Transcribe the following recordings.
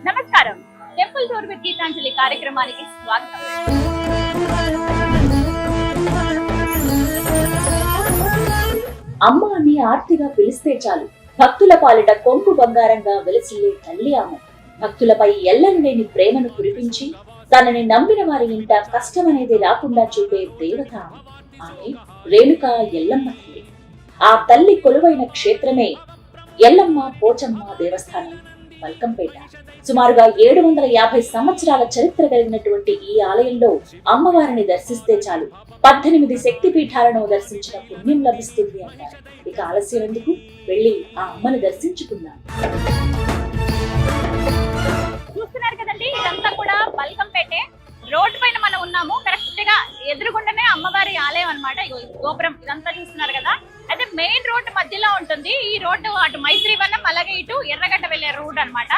నమస్కారం. Temple tour with Gitanjali కార్యక్రమానికి స్వాగతం. అమ్మ అని ఆర్తిగా పిలిస్తే చాలు భక్తుల పాలిట కొంపు బంగారంగా వెలసిల్లే తల్లి ఆమె. భక్తులపై ఎల్లను లేని ప్రేమను కురిపించి తనని నమ్మిన వారి ఇంట కష్టమనేది రాకుండా చూపే దేవత ఆమె. ఆమె రేణుక ఎల్లమ్మ తల్లి. ఆ తల్లి కొలువైన క్షేత్రమే ఎల్లమ్మ పోచమ్మ దేవస్థానం బల్కంపేట. సుమారుగా 750 సంవత్సరాల చరిత్ర కలిగినటువంటి ఈ ఆలయంలో అమ్మవారిని దర్శిస్తే చాలు 18 శక్తి పీఠాలను దర్శించిన పుణ్యం లభిస్తుంది అంటారు. ఇక ఆలస్యం ఎందుకు, వెళ్లి ఆ అమ్మని దర్శించుకుందాం. చూస్తున్నారు కదండి, ఇదంతా కూడా బల్కంపేటే. రోడ్ పైన మనం ఉన్నాము. కరెక్ట్ గా ఎదురుగుండానే అమ్మవారి ఆలయం అన్నమాట. గోపురం ఇదంతా చూస్తున్నారు కదా. అయితే మెయిన్ రోడ్ మధ్యలో ఉంటుంది. ఈ రోడ్డు అటు మైత్రివనం, అలాగే ఇటు ఎర్రగడ్డ వెళ్లే రోడ్ అన్నమాట.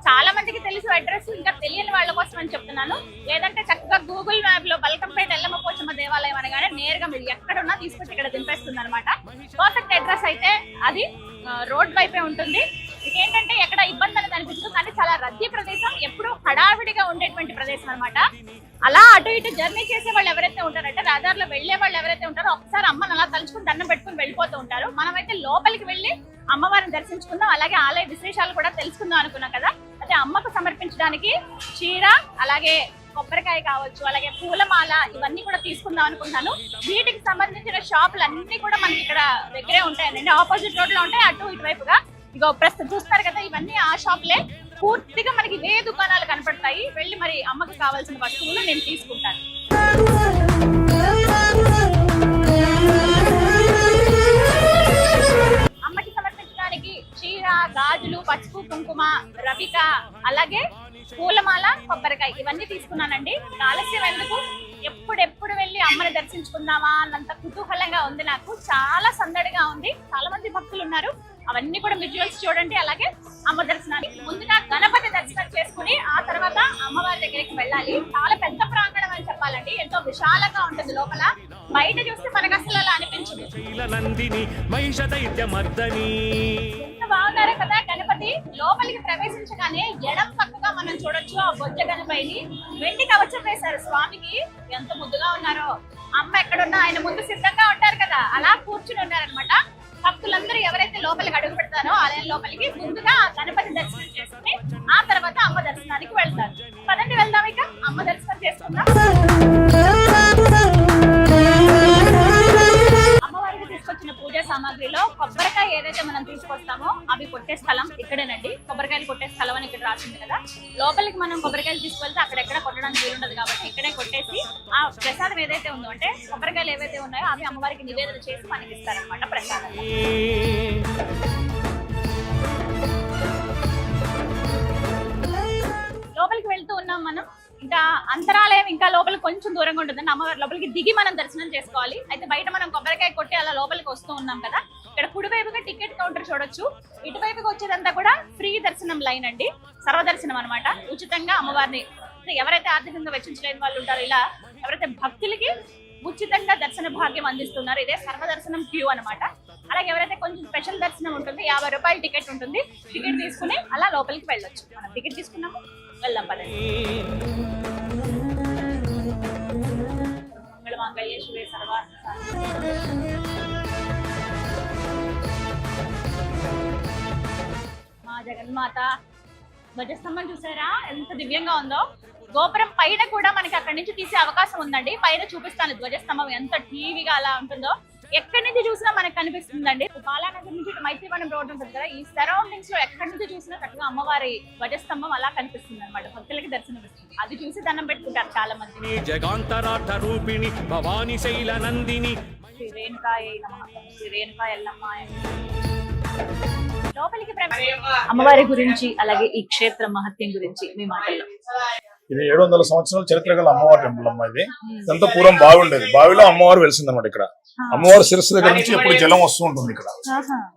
చాలా మందికి తెలుసు అడ్రస్, ఇంకా తెలియని వాళ్ళ కోసం అని చెప్తున్నాను. లేదంటే చక్కగా గూగుల్ మ్యాప్ లో బల్కంపేట ఎల్లమ్మ పోచమ్మ దేవాలయం అనగానే నేరుగా మీరు ఎక్కడున్నా తీసుకొచ్చి ఇక్కడ దింపేస్తుంది అనమాట. పర్ఫెక్ట్ అడ్రస్ అయితే అది రోడ్ వైపే ఉంటుంది. ఇదేంటంటే ఎక్కడ ఇబ్బంది అనేది అనిపించదు, కానీ చాలా రద్దీ ప్రదేశం, ఎప్పుడూ హడావిడిగా ఉండేటువంటి ప్రదేశం అనమాట. అలా అటు ఇటు జర్నీ చేసే వాళ్ళు ఎవరైతే ఉంటారంటే, రహదారిలో వెళ్లే వాళ్ళు ఎవరైతే ఉంటారో ఒకసారి అమ్మని అలా తలుచుకుని దండం పెట్టుకుని వెళ్ళిపోతూ ఉంటారు. మనమైతే లోపలికి వెళ్ళి అమ్మవారిని దర్శించుకుందాం, అలాగే ఆలయ విశేషాలు కూడా తెలుసుకుందాం అనుకున్నాం కదా. అయితే అమ్మకు సమర్పించడానికి చీర, అలాగే కొబ్బరికాయ కావచ్చు, అలాగే పూలమాల, ఇవన్నీ కూడా తీసుకుందాం అనుకుంటున్నాను. వీటికి సంబంధించిన షాపులు అన్ని కూడా మనకి ఇక్కడ దగ్గరే ఉంటాయండి. ఆపోజిట్ రోడ్ లో ఉంటాయి, అటు ఇటువైపుగా. ఇక ప్రస్తుతం చూస్తారు కదా, ఇవన్నీ ఆ షాపులే. పూర్తిగా మనకి ఇవే దుకాణాలు కనపడతాయి. వెళ్ళి మరి అమ్మకి కావాల్సిన వస్తువులు నేను తీసుకుంటాను. అమ్మకి సమర్పించడానికి చీర, గాజులు, పసుపు, కుంకుమ, రవిక, అలాగే పూలమాల, కొబ్బరికాయ ఇవన్నీ తీసుకున్నానండి. ఆలస్యం ఎందుకు, ఎప్పుడెప్పుడు వెళ్ళి అమ్మని దర్శించుకుందామా అన్నంత కుతూహలంగా ఉంది నాకు. చాలా సందడిగా ఉంది, చాలా మంది భక్తులు ఉన్నారు. అవన్నీ కూడా విజువల్స్ చూడండి. అలాగే అమ్మ దర్శనానికి ముందుగా గణపతి దర్శనం చేసుకుని ఆ తర్వాత అమ్మవారి దగ్గరికి వెళ్ళాలి. చాలా పెద్ద ప్రాంగణం అని చెప్పాలండి, ఎంతో విశాలంగా ఉంటుంది. లోపల బయట చూస్తే మనకు అసలు అలా అనిపించదు. ఎంత బాగున్నారో కదా గణపతి. లోపలికి ప్రవేశించగానే ఎడం పక్కగా మనం చూడొచ్చు ఆ బొజ్జ గణపతిని. వెండి కవచం వేశారు స్వామికి, ఎంత ముద్దుగా ఉన్నారో. అమ్మ ఎక్కడున్నా ఆయన ముందు సిద్ధంగా ఉంటారు కదా, అలా కూర్చుని ఉన్నారనమాట. భక్తులందరూ ఎవరైతే లోపలికి అడుగు పెడతారో ఆలయం లోపలికి, ముందుగా గణపతి దర్శనం చేసుకుని ఆ తర్వాత అమ్మ దర్శనానికి వెళ్తారు. పదండి వెళ్దాం, ఇక అమ్మ దర్శనం చేసుకుందాం. అమ్మవారికి తీసుకొచ్చిన పూజా సామాగ్రిలో కొబ్బరికాయ ఏదైతే మనం తీసుకొస్తామో అవి కొట్టే స్థలం ఇక్కడేనండి. కొబ్బరికాయలు కొట్టే స్థలం అని ఇక్కడ రాసింది కదా. లోపలికి మనం కొబ్బరికాయలు తీసుకెళ్తే అక్కడెక్కడ కొట్టడానికి వీలుండదు కాబట్టి ఇక్కడే కొట్టేసి ఆ ప్రసాదం ఏదైతే ఉందో, అంటే కొబ్బరికాయలు ఏవైతే ఉన్నాయో అవి అమ్మవారికి నివేదన చేసి మనకి ఇస్తారనమాట ప్రసాదం. లోపలికి వెళ్తూ ఉన్నాం మనం. ఇంకా అంతరాలయం ఇంకా లోపలికి కొంచెం దూరంగా ఉంటుందండి. అమ్మవారి లోపలికి దిగి మనం దర్శనం చేసుకోవాలి. అయితే బయట మనం కొబ్బరికాయ కొట్టి అలా లోపలికి వస్తూ ఉన్నాం కదా. ఇక్కడ కుడివైపుగా టికెట్ కౌంటర్ చూడొచ్చు. ఇటువైపుగా వచ్చేదంతా కూడా ఫ్రీ దర్శనం లైన్ అండి, సర్వదర్శనం అనమాట. ఉచితంగా అమ్మవారిని ఎవరైతే ఆర్థికంగా వెచ్చించలేని వాళ్ళు ఉంటారో, ఇలా ఎవరైతే భక్తులకి ఉచితంగా దర్శన భాగ్యం అందిస్తున్నారు, ఇదే సర్వదర్శనం క్యూ అనమాట. అలాగే ఎవరైతే కొంచెం స్పెషల్ దర్శనం ఉంటుంది, 50 రూపాయల టికెట్ ఉంటుంది. టికెట్ తీసుకుని అలా లోపలికి వెళ్ళొచ్చు. మనం టికెట్ తీసుకున్నాము, వెళ్దాం పదండి. మంగళమాంగళ్యే శివే సర్వార్థ మా జగన్మాత ధ్వజస్తంభం చూసారా ఎంత దివ్యంగా ఉందో. గోపురం పైన కూడా మనకి అక్కడి నుంచి తీసే అవకాశం ఉందండి. పైన చూపిస్తాను ధ్వజస్తంభం ఎంత టీవీగా అలా ఉంటుందో. ఎక్కడి నుంచి చూసినా మనకు కనిపిస్తుందండి. బాలానగర్ నుంచి ఇటు మైత్రివనం రోడ్ ఉంటుంది కదా, ఈ సరౌండింగ్స్ లో ఎక్కడి నుంచి చూసినా చక్కగా అమ్మవారి ధ్వజస్తంభం అలా కనిపిస్తుంది అనమాట. భక్తులకి దర్శనం ఇస్తుంది. అది చూసి దండం పెట్టుకుంటారు చాలా మంది. శ్రీ రేణుకాయ నమః, శ్రీ రేణుకా ఎల్లమ్మ. లోపలికి అమ్మవారి గురించి, అలాగే ఈ క్షేత్ర మహత్యం గురించి మీ మాటల్లో. ఇది 700 సంవత్సరాల చరిత్ర గల అమ్మవారి టెంపుల్ అమ్మ. ఇది ఇదంతా పూర్వం బావి ఉండేది. బావిలో అమ్మవారు వెలిసిందన్నమాట. ఇక్కడ అమ్మవారి శిరస్సు దగ్గర నుంచి ఎప్పుడు జలం వస్తూ ఉంటుంది. ఇక్కడ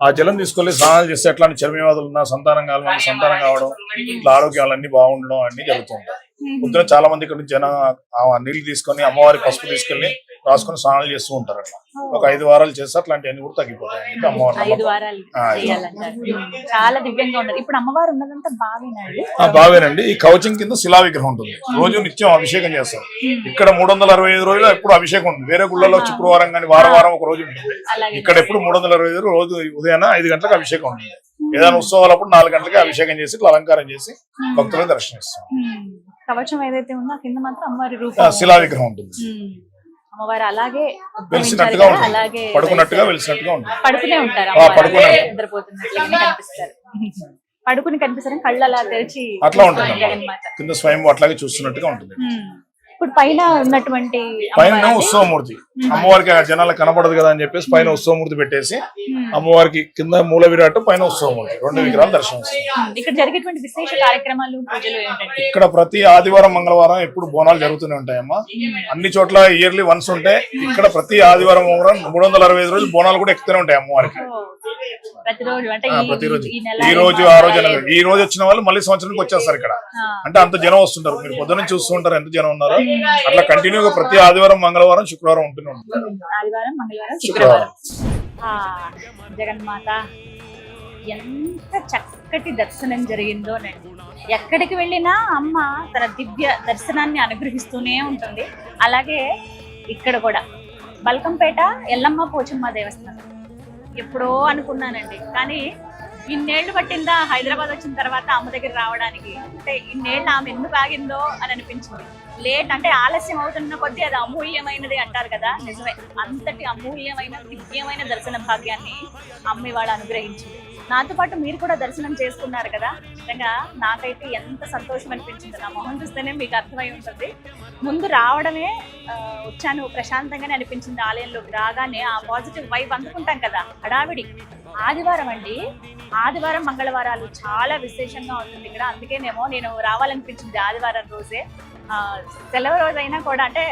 ఆ జలం తీసుకెళ్లి స్నానాలు చేస్తే ఎట్లాంటి చర్మవ్యాధులు ఉన్నా, సంతానం కావాలని సంతానం కావడం, ఇట్లా ఆరోగ్యాలన్నీ బాగుండడం అన్ని జరుగుతూ ఉంటాయి. పొద్దున చాలా మంది ఇక్కడ నుంచి జనం ఆ నీళ్లు తీసుకొని అమ్మవారి పసుపు తీసుకెళ్లి రాసుకొని స్నానాలు చేస్తూ ఉంటారు. అట్లా ఒక 5 వారాలు చేస్తే అట్లాంటివన్నీ కూడా తగ్గిపోతాయి. అమ్మవారి 5 వారాలు చేయాలంటారు. చాలా దివ్యంగా ఉండదు. ఇప్పుడు అమ్మవారు ఉన్నదంతా బావేనండి. బావేనండి. ఈ కవచం కింద శిలా విగ్రహం ఉంటుంది. రోజు నిత్యం అభిషేకం చేస్తారు. ఇక్కడ 365 రోజులు ఎప్పుడు అభిషేకం ఉంది. వేరే గుళ్ళలో శుక్రవారం కానీ వారం ఒక రోజు ఉంటుంది. ఇక్కడ ఎప్పుడు 365 రోజు ఉదయాన 5 గంటలకు అభిషేకం ఉంటుంది. ఏదైనా ఉత్సవాలప్పుడు 4 గంటలకి అభిషేకం చేసి ఇట్లా అలంకారం చేసి భక్తులకు దర్శనమిస్తాం. కవచం ఏదైతే ఉందో కింద మాత్రం అమ్మవారి రూపం శిలా విగ్రహం ఉంటుంది. అమ్మవారు అలాగే వెలిసినట్టుగా ఉంటుంది. అలాగే పడుకున్నట్టుగా వెలిసినట్టుగా ఉంటుంది. పడుకునే ఉంటారు. నిద్రపోతున్నట్లుగానే కనిపిస్తారు. పడుకుని కనిపిస్తారు. కళ్ళు అలా తెరిచి అట్లా ఉంటుంది. కింద స్వయం అట్లాగే చూస్తున్నట్టుగా ఉంటుంది. ఇప్పుడు పైన ఉన్నటువంటి పైన ఉత్సవమూర్తి అమ్మవారికి జనాలకు కనపడదు కదా అని చెప్పేసి పైన ఉత్సవమూర్తి పెట్టేసి అమ్మవారికి కింద మూల విరాట్ పైన ఉత్సవమూర్తి 2 విగ్రహాలు దర్శనమిస్తాయి. ఇక్కడ జరిగేటువంటి విశేష కార్యక్రమాలు పూజలు ఏంటంటే ఇక్కడ ప్రతి ఆదివారం మంగళవారం ఎప్పుడు బోనాలు జరుగుతూనే ఉంటాయమ్మా. అన్ని చోట్ల ఇయర్లీ వన్స్ ఉంటాయి. ఇక్కడ ప్రతి ఆదివారం 365 రోజులు బోనాలు కూడా ఎక్కుతూనే ఉంటాయి అమ్మవారికి. ప్రతిరోజు అంటే ప్రతిరోజు ఈ రోజు ఆ రోజు ఈ రోజు వచ్చిన వాళ్ళు మళ్ళీ సంవత్సరానికి వచ్చేస్తారు ఇక్కడ. అంటే అంత జనం వస్తుంటారు. మీరు పొద్దున్న చూస్తూ ఉంటారు ఎంత జనం ఉన్నారో. అట్లా కంటిన్యూగా ప్రతి ఆదివారం మంగళవారం శుక్రవారం ఉంటూనే ఉంటుంది. ఆదివారం మంగళవారం శుక్రవారం జగన్మాత ఎంత చక్కటి దర్శనం జరిగిందోనండి. ఎక్కడికి వెళ్ళినా అమ్మ తన దివ్య దర్శనాన్ని అనుగ్రహిస్తూనే ఉంటుంది. అలాగే ఇక్కడ కూడా బల్కంపేట ఎల్లమ్మ పోచమ్మ దేవస్థానం ఎప్పుడో అనుకున్నానండి. కానీ ఇన్నేళ్లు పట్టిందా హైదరాబాద్ వచ్చిన తర్వాత అమ్మ దగ్గర రావడానికి? అంటే ఇన్నేళ్ళు ఆమె ఎందుకు ఆగిందో అని అనిపించింది. లేట్ అంటే ఆలస్యం అవుతున్న కొద్దీ అది అమూల్యమైనది అంటారు కదా, నిజమే. అంతటి అమూల్యమైన దివ్యమైన దర్శన భాగ్యాన్ని అమ్మ ఇవాళ అనుగ్రహించింది. నాతో పాటు మీరు కూడా దర్శనం చేసుకున్నారు కదా. నిజంగా నాకైతే ఎంత సంతోషం అనిపించింది. నా మొహం చూస్తేనే మీకు అర్థమై ఉంటుంది. ముందు రావడమే వచ్చాను ప్రశాంతంగానే అనిపించింది. ఆలయంలోకి రాగానే ఆ పాజిటివ్ వైబ్ అందుకుంటాం కదా, హడావిడి. ఆదివారం అండి, ఆదివారం మంగళవారాలు చాలా విశేషంగా ఉంటుంది ఇక్కడ. అందుకేనేమో నేను రావాలనిపించింది ఆదివారం రోజే. సెలవు రోజైనా కూడా, అంటే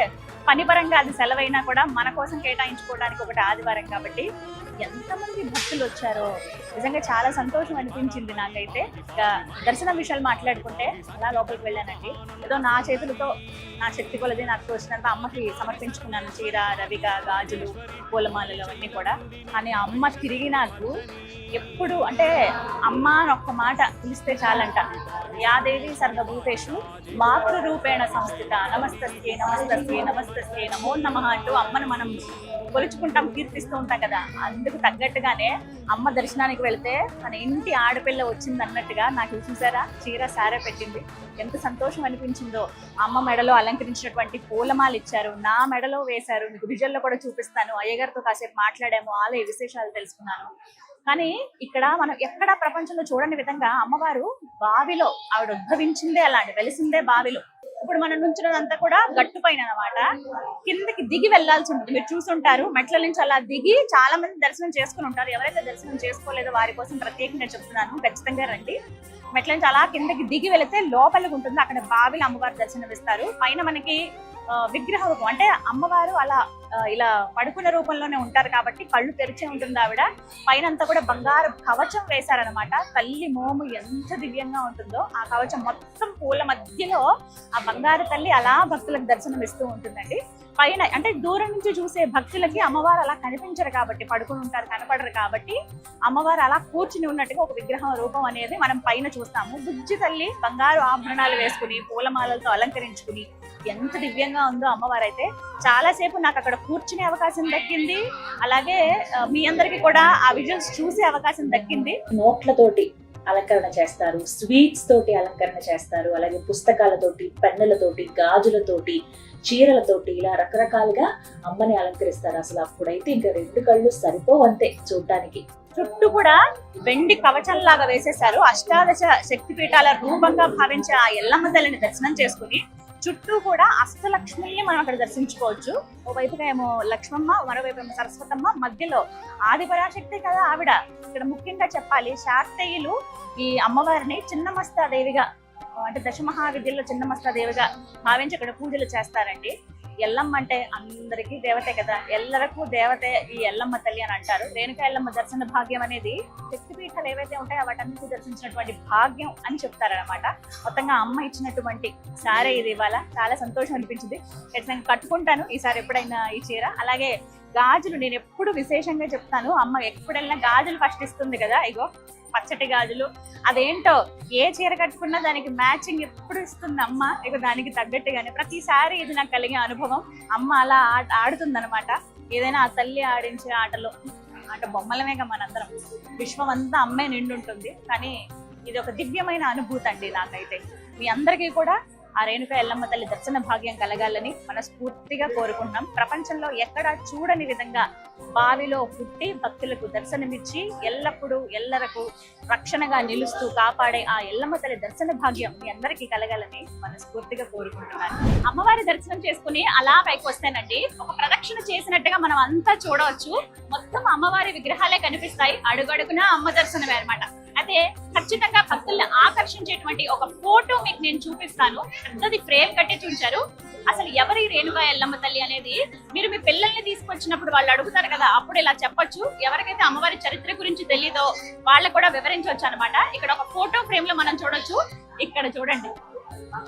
పనిపరంగా అది సెలవైనా కూడా మన కోసం కేటాయించుకోవడానికి ఒకటి ఆదివారం కాబట్టి ఎంతమంది భక్తులు వచ్చారో నిజంగా చాలా సంతోషం అనిపించింది నాకైతే. దర్శనం విషయాలు మాట్లాడుకుంటే అలా లోపలికి వెళ్ళానండి. ఏదో నా చేతులతో నా శక్తి కొలది నాకు తోచినంత అమ్మకి సమర్పించుకున్నాను. చీర, రవిక, గాజులు, పూలమాలలు అవన్నీ కూడా. కానీ అమ్మ తిరిగి నాకు ఎప్పుడు అంటే అమ్మ అని ఒక్క మాట పిలిస్తే చాలంట. యాదేవి సర్వభూతేషు మాతృ రూపేణ సంస్థిత నమస్తస్యే నమస్తస్యే నమస్తస్యే నమో నమః అంటూ అమ్మను మనం కొలుచుకుంటాం, కీర్తిస్తూ ఉంటాం కదా. అందుకు తగ్గట్టుగానే అమ్మ దర్శనానికి వెళితే మన ఇంటి ఆడపిల్ల వచ్చింది అన్నట్టుగా నాకు చూసారా చీర సారే పెట్టింది. ఎంత సంతోషం అనిపించిందో. అమ్మ మెడలో అలంకరించినటువంటి పూలమాలు ఇచ్చారు, నా మెడలో వేశారు. మీకు విజువల్లో కూడా చూపిస్తాను. అయ్యగారితో కాసేపు మాట్లాడాము, ఆలయ విశేషాలు తెలుసుకున్నాను. కానీ ఇక్కడ మనం ఎక్కడా ప్రపంచంలో చూడని విధంగా అమ్మవారు బావిలో ఆవిడ ఉద్భవించిందే అలాంటి, వెలిసిందే బావిలో. ఇప్పుడు మనం నుంచున్నదంతా కూడా గట్టు పైన అన్నమాట. కిందకి దిగి వెళ్లాల్సి ఉంటుంది. మీరు చూసుంటారు, మెట్ల నుంచి అలా దిగి చాలా మంది దర్శనం చేసుకుని ఉంటారు. ఎవరైతే దర్శనం చేసుకోలేదో వారి కోసం ప్రత్యేకంగా చెప్తున్నాను, ఖచ్చితంగా రండి. మెట్ల నుంచి అలా కిందకి దిగి వెళితే లోపలికి ఉంటుంది. అక్కడ బావిలో అమ్మవారు దర్శనం ఇస్తారు. పైన మనకి విగ్రహ రూపం, అంటే అమ్మవారు అలా ఇలా పడుకున్న రూపంలోనే ఉంటారు కాబట్టి కళ్ళు తెరిచే ఉంటుంది ఆవిడ. పైన అంతా కూడా బంగారు కవచం వేశారనమాట. తల్లి మోము ఎంత దివ్యంగా ఉంటుందో. ఆ కవచం మొత్తం పూల మధ్యలో ఆ బంగారు తల్లి అలా భక్తులకు దర్శనం ఇస్తూ ఉంటుందండి. పైన అంటే దూరం నుంచి చూసే భక్తులకి అమ్మవారు అలా కనిపించరు కాబట్టి, పడుకుని ఉంటారు కనపడరు కాబట్టి అమ్మవారు అలా కూర్చుని ఉన్నట్టుగా ఒక విగ్రహం రూపం అనేది మనం పైన చూస్తాము. బుజ్జి తల్లి బంగారు ఆభరణాలు వేసుకుని పూలమాలలతో అలంకరించుకుని ఎంత దివ్యంగా ఉందో అమ్మవారు. అయితే చాలాసేపు నాకు అక్కడ కూర్చునే అవకాశం దక్కింది. అలాగే మీ అందరికి కూడా ఆ విజువల్స్ చూసే అవకాశం దక్కింది. నోట్లతోటి అలంకరణ చేస్తారు, స్వీట్స్ తోటి అలంకరణ చేస్తారు, అలాగే పుస్తకాలతోటి, పెన్నులతోటి, గాజులతోటి, చీరలతోటి ఇలా రకరకాలుగా అమ్మని అలంకరిస్తారు. అసలు అప్పుడైతే ఇంకా 2 కళ్ళు సరిపోవంతే చూడ్డానికి. చుట్టూ కూడా వెండి కవచంలాగా వేసేశారు. అష్టాదశ శక్తిపీఠాల రూపంగా భావించే ఆ ఎల్లమ్మ తల్లిని దర్శనం చేసుకుని చుట్టూ కూడా అష్టలక్ష్మిని మనం అక్కడ దర్శించుకోవచ్చు. ఓవైపుగా ఏమో లక్ష్మమ్మ, మరోవైపు ఏమో సరస్వతమ్మ, మధ్యలో ఆదిపరాశక్తి కదా ఆవిడ. ఇక్కడ ముఖ్యంగా చెప్పాలి, శాక్తేయులు ఈ అమ్మవారిని చిన్నమస్తాదేవిగా, అంటే దశమహావిద్యల్లో చిన్నమస్తాదేవిగా భావించి ఇక్కడ పూజలు చేస్తారండి. ఎల్లమ్మ అంటే అందరికీ దేవతే కదా, ఎల్లరకు దేవతే ఈ ఎల్లమ్మ తల్లి అని అంటారు. రేణుకా ఎల్లమ్మ దర్శన భాగ్యం అనేది శక్తిపీఠాలు ఏవైతే ఉంటాయో వాటన్నిటి దర్శించినటువంటి భాగ్యం అని చెప్తారనమాట. మొత్తంగా అమ్మ ఇచ్చినటువంటి సారే ఇది ఇవాళ చాలా సంతోషం అనిపించింది. ఖచ్చితంగా కట్టుకుంటాను ఈసారి ఎప్పుడైనా ఈ చీర. అలాగే గాజులు నేను ఎప్పుడు విశేషంగా చెప్తాను, అమ్మ ఎప్పుడైనా గాజులు ఫస్ట్ ఇస్తుంది కదా, ఇగో పచ్చటి గాజులు. అదేంటో ఏ చీర కట్టుకున్నా దానికి మ్యాచింగ్ ఎప్పుడు ఇస్తుంది అమ్మ. ఇక దానికి తగ్గట్టుగానే ప్రతిసారి ఇది నాకు కలిగే అనుభవం. అమ్మ అలా ఆడుతుందన్నమాట. ఏదైనా ఆ తల్లి ఆడించే ఆటలో అంటే బొమ్మలమేగా మనందరం, విశ్వం అంతా అమ్మే నిండుంటుంది. కానీ ఇది ఒక దివ్యమైన అనుభూతి అండి నాకైతే. మీ అందరికీ కూడా ఆ రేణుకా ఎల్లమ్మ తల్లి దర్శన భాగ్యం కలగాలని మనస్ఫూర్తిగా కోరుకుంటున్నాం. ప్రపంచంలో ఎక్కడా చూడని విధంగా బావిలో పుట్టి భక్తులకు దర్శనమిచ్చి ఎల్లప్పుడూ ఎల్లరకు రక్షణగా నిలుస్తూ కాపాడే ఆ ఎల్లమ్మ తల్లి దర్శన భాగ్యం మీ అందరికీ కలగాలని మనస్ఫూర్తిగా కోరుకుంటున్నాను. అమ్మవారి దర్శనం చేసుకుని అలా పైకి వస్తేనండి ఒక ప్రదక్షిణ చేసినట్టుగా మనం అంతా చూడవచ్చు. మొత్తం అమ్మవారి విగ్రహాలే కనిపిస్తాయి, అడుగడుగునా అమ్మ దర్శనమే అనమాట. అయితే ఖచ్చితంగా భక్తుల్ని ఆకర్షించేటువంటి ఒక ఫోటో మీకు నేను చూపిస్తాను. పెద్దది ఫ్రేమ్ కట్టి చూపించారు. అసలు ఎవరి రేణుకా ఎల్లమ్మ తల్లి అనేది మీరు మీ పిల్లల్ని తీసుకొచ్చినప్పుడు వాళ్ళు అడుగుతారు కదా, అప్పుడు ఇలా చెప్పొచ్చు. ఎవరికైతే అమ్మవారి చరిత్ర గురించి తెలియదో వాళ్ళకు కూడా వివరించవచ్చు అనమాట. ఇక్కడ ఒక ఫోటో ఫ్రేమ్ లో మనం చూడొచ్చు. ఇక్కడ చూడండి,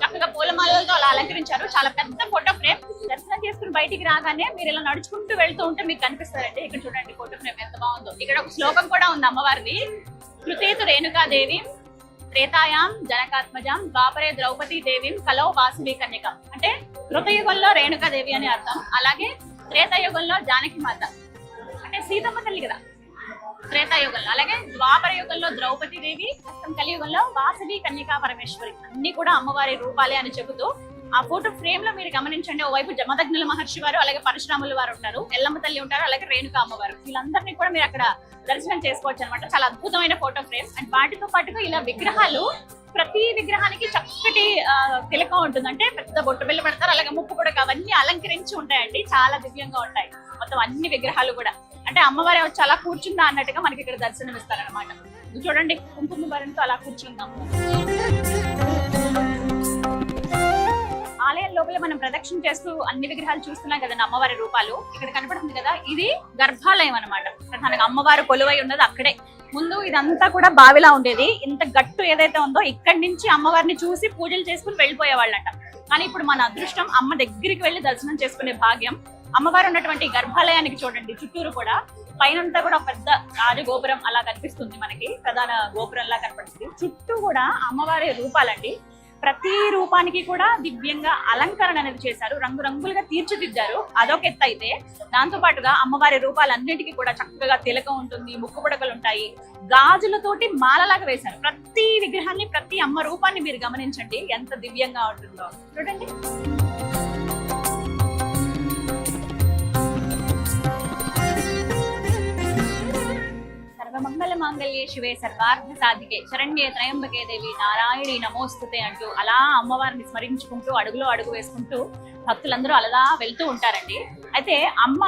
చక్కగా పూలమాలలతో అలా అలంకరించారు. చాలా పెద్ద ఫోటో ఫ్రేమ్. దర్శనం చేసుకుని బయటికి రాగానే మీరు ఇలా నడుచుకుంటూ వెళ్తూ ఉంటే మీకు కనిపిస్తారండి. ఇక్కడ చూడండి ఫోటో ఫ్రేమ్ ఎంత బాగుందో. ఇక్కడ ఒక శ్లోకం కూడా ఉంది అమ్మవారిది. కృతేతు రేణుకాదేవి త్రేతాయాం జనకాత్మజాం ద్వాపరే ద్రౌపదీ దేవి కలౌ వాసవి కన్యకం. అంటే కృతయుగంలో రేణుకాదేవి అని అర్థం. అలాగే త్రేతాయుగంలో జానకి మాత అంటే సీతమ్మ తల్లి కదా త్రేతాయుగంలో. అలాగే ద్వాపర యుగంలో ద్రౌపదీ దేవి, కలియుగంలో వాసవి కన్యకా పరమేశ్వరి. అన్ని కూడా అమ్మవారి రూపాలే అని చెబుతూ ఆ ఫోటో ఫ్రేమ్ లో మీరు గమనించండి. ఓవైపు జమదగ్నుల మహర్షి వారు, అలాగే పరశురాముల వారు ఉంటారు, ఎల్లమ్మ తల్లి ఉంటారు, అలాగే రేణుకా అమ్మవారు. వీళ్ళందరినీ కూడా మీరు అక్కడ దర్శనం చేసుకోవచ్చు అనమాట. చాలా అద్భుతమైన ఫోటో ఫ్రేమ్. అండ్ వాటితో పాటుగా ఇలా విగ్రహాలు, ప్రతి విగ్రహానికి చక్కటి తిలకం ఉంటుంది. అంటే పెద్ద బొట్టు బిళ్ళ పెడతారు, అలాగే ముక్కు కూడా అవన్నీ అలంకరించి ఉంటాయండి. చాలా దివ్యంగా ఉంటాయి మొత్తం అన్ని విగ్రహాలు కూడా. అంటే అమ్మవారి వచ్చి అలా కూర్చుందా అన్నట్టుగా మనకి ఇక్కడ దర్శనం ఇస్తారనమాట. చూడండి, కుంకుమ భరణితో అలా కూర్చుందాం. ఆలయం లోపల మనం ప్రదక్షిణ చేస్తూ అన్ని విగ్రహాలు చూస్తున్నాం కదా అమ్మవారి రూపాలు. ఇక్కడ కనపడుతుంది కదా, ఇది గర్భాలయం అన్నమాట. ప్రధానంగా అమ్మవారు కొలువై ఉన్నది అక్కడే. ముందు ఇదంతా కూడా బావిలా ఉండేది. ఇంత గట్టు ఏదైతే ఉందో ఇక్కడి నుంచి అమ్మవారిని చూసి పూజలు చేసుకుని వెళ్ళిపోయేవాళ్ళంట. కానీ ఇప్పుడు మన అదృష్టం అమ్మ దగ్గరికి వెళ్ళి దర్శనం చేసుకునే భాగ్యం. అమ్మవారు ఉన్నటువంటి గర్భాలయానికి చూడండి, చుట్టూరు కూడా పైనంతా కూడా పెద్ద రాజగోపురం అలా కనిపిస్తుంది మనకి, ప్రధాన గోపురంలా కనపడుతుంది. చుట్టూ కూడా అమ్మవారి రూపాలండి. ప్రతి రూపానికి కూడా దివ్యంగా అలంకరణ అనేది చేశారు, రంగురంగులుగా తీర్చిదిద్దారు. అదొక ఎత్తు అయితే, దాంతో పాటుగా అమ్మవారి రూపాలన్నిటికీ కూడా చక్కగా తిలకం ఉంటుంది, ముక్కు పుడకలు ఉంటాయి, గాజులతోటి మాలలాగా వేశారు. ప్రతి విగ్రహాన్ని, ప్రతి అమ్మ రూపాన్ని మీరు గమనించండి ఎంత దివ్యంగా ఉంటుందో. చూడండి, సర్వమంగళ మాంగళ్యే శివే సర్వార్థ సాధికే శరణ్యే త్రయంబకే దేవి నారాయణి నమోస్తుతే అంటూ అలా అమ్మవారిని స్మరించుకుంటూ అడుగులో అడుగు వేసుకుంటూ భక్తులందరూ అలా వెళ్తూ ఉంటారండి. అయితే అమ్మ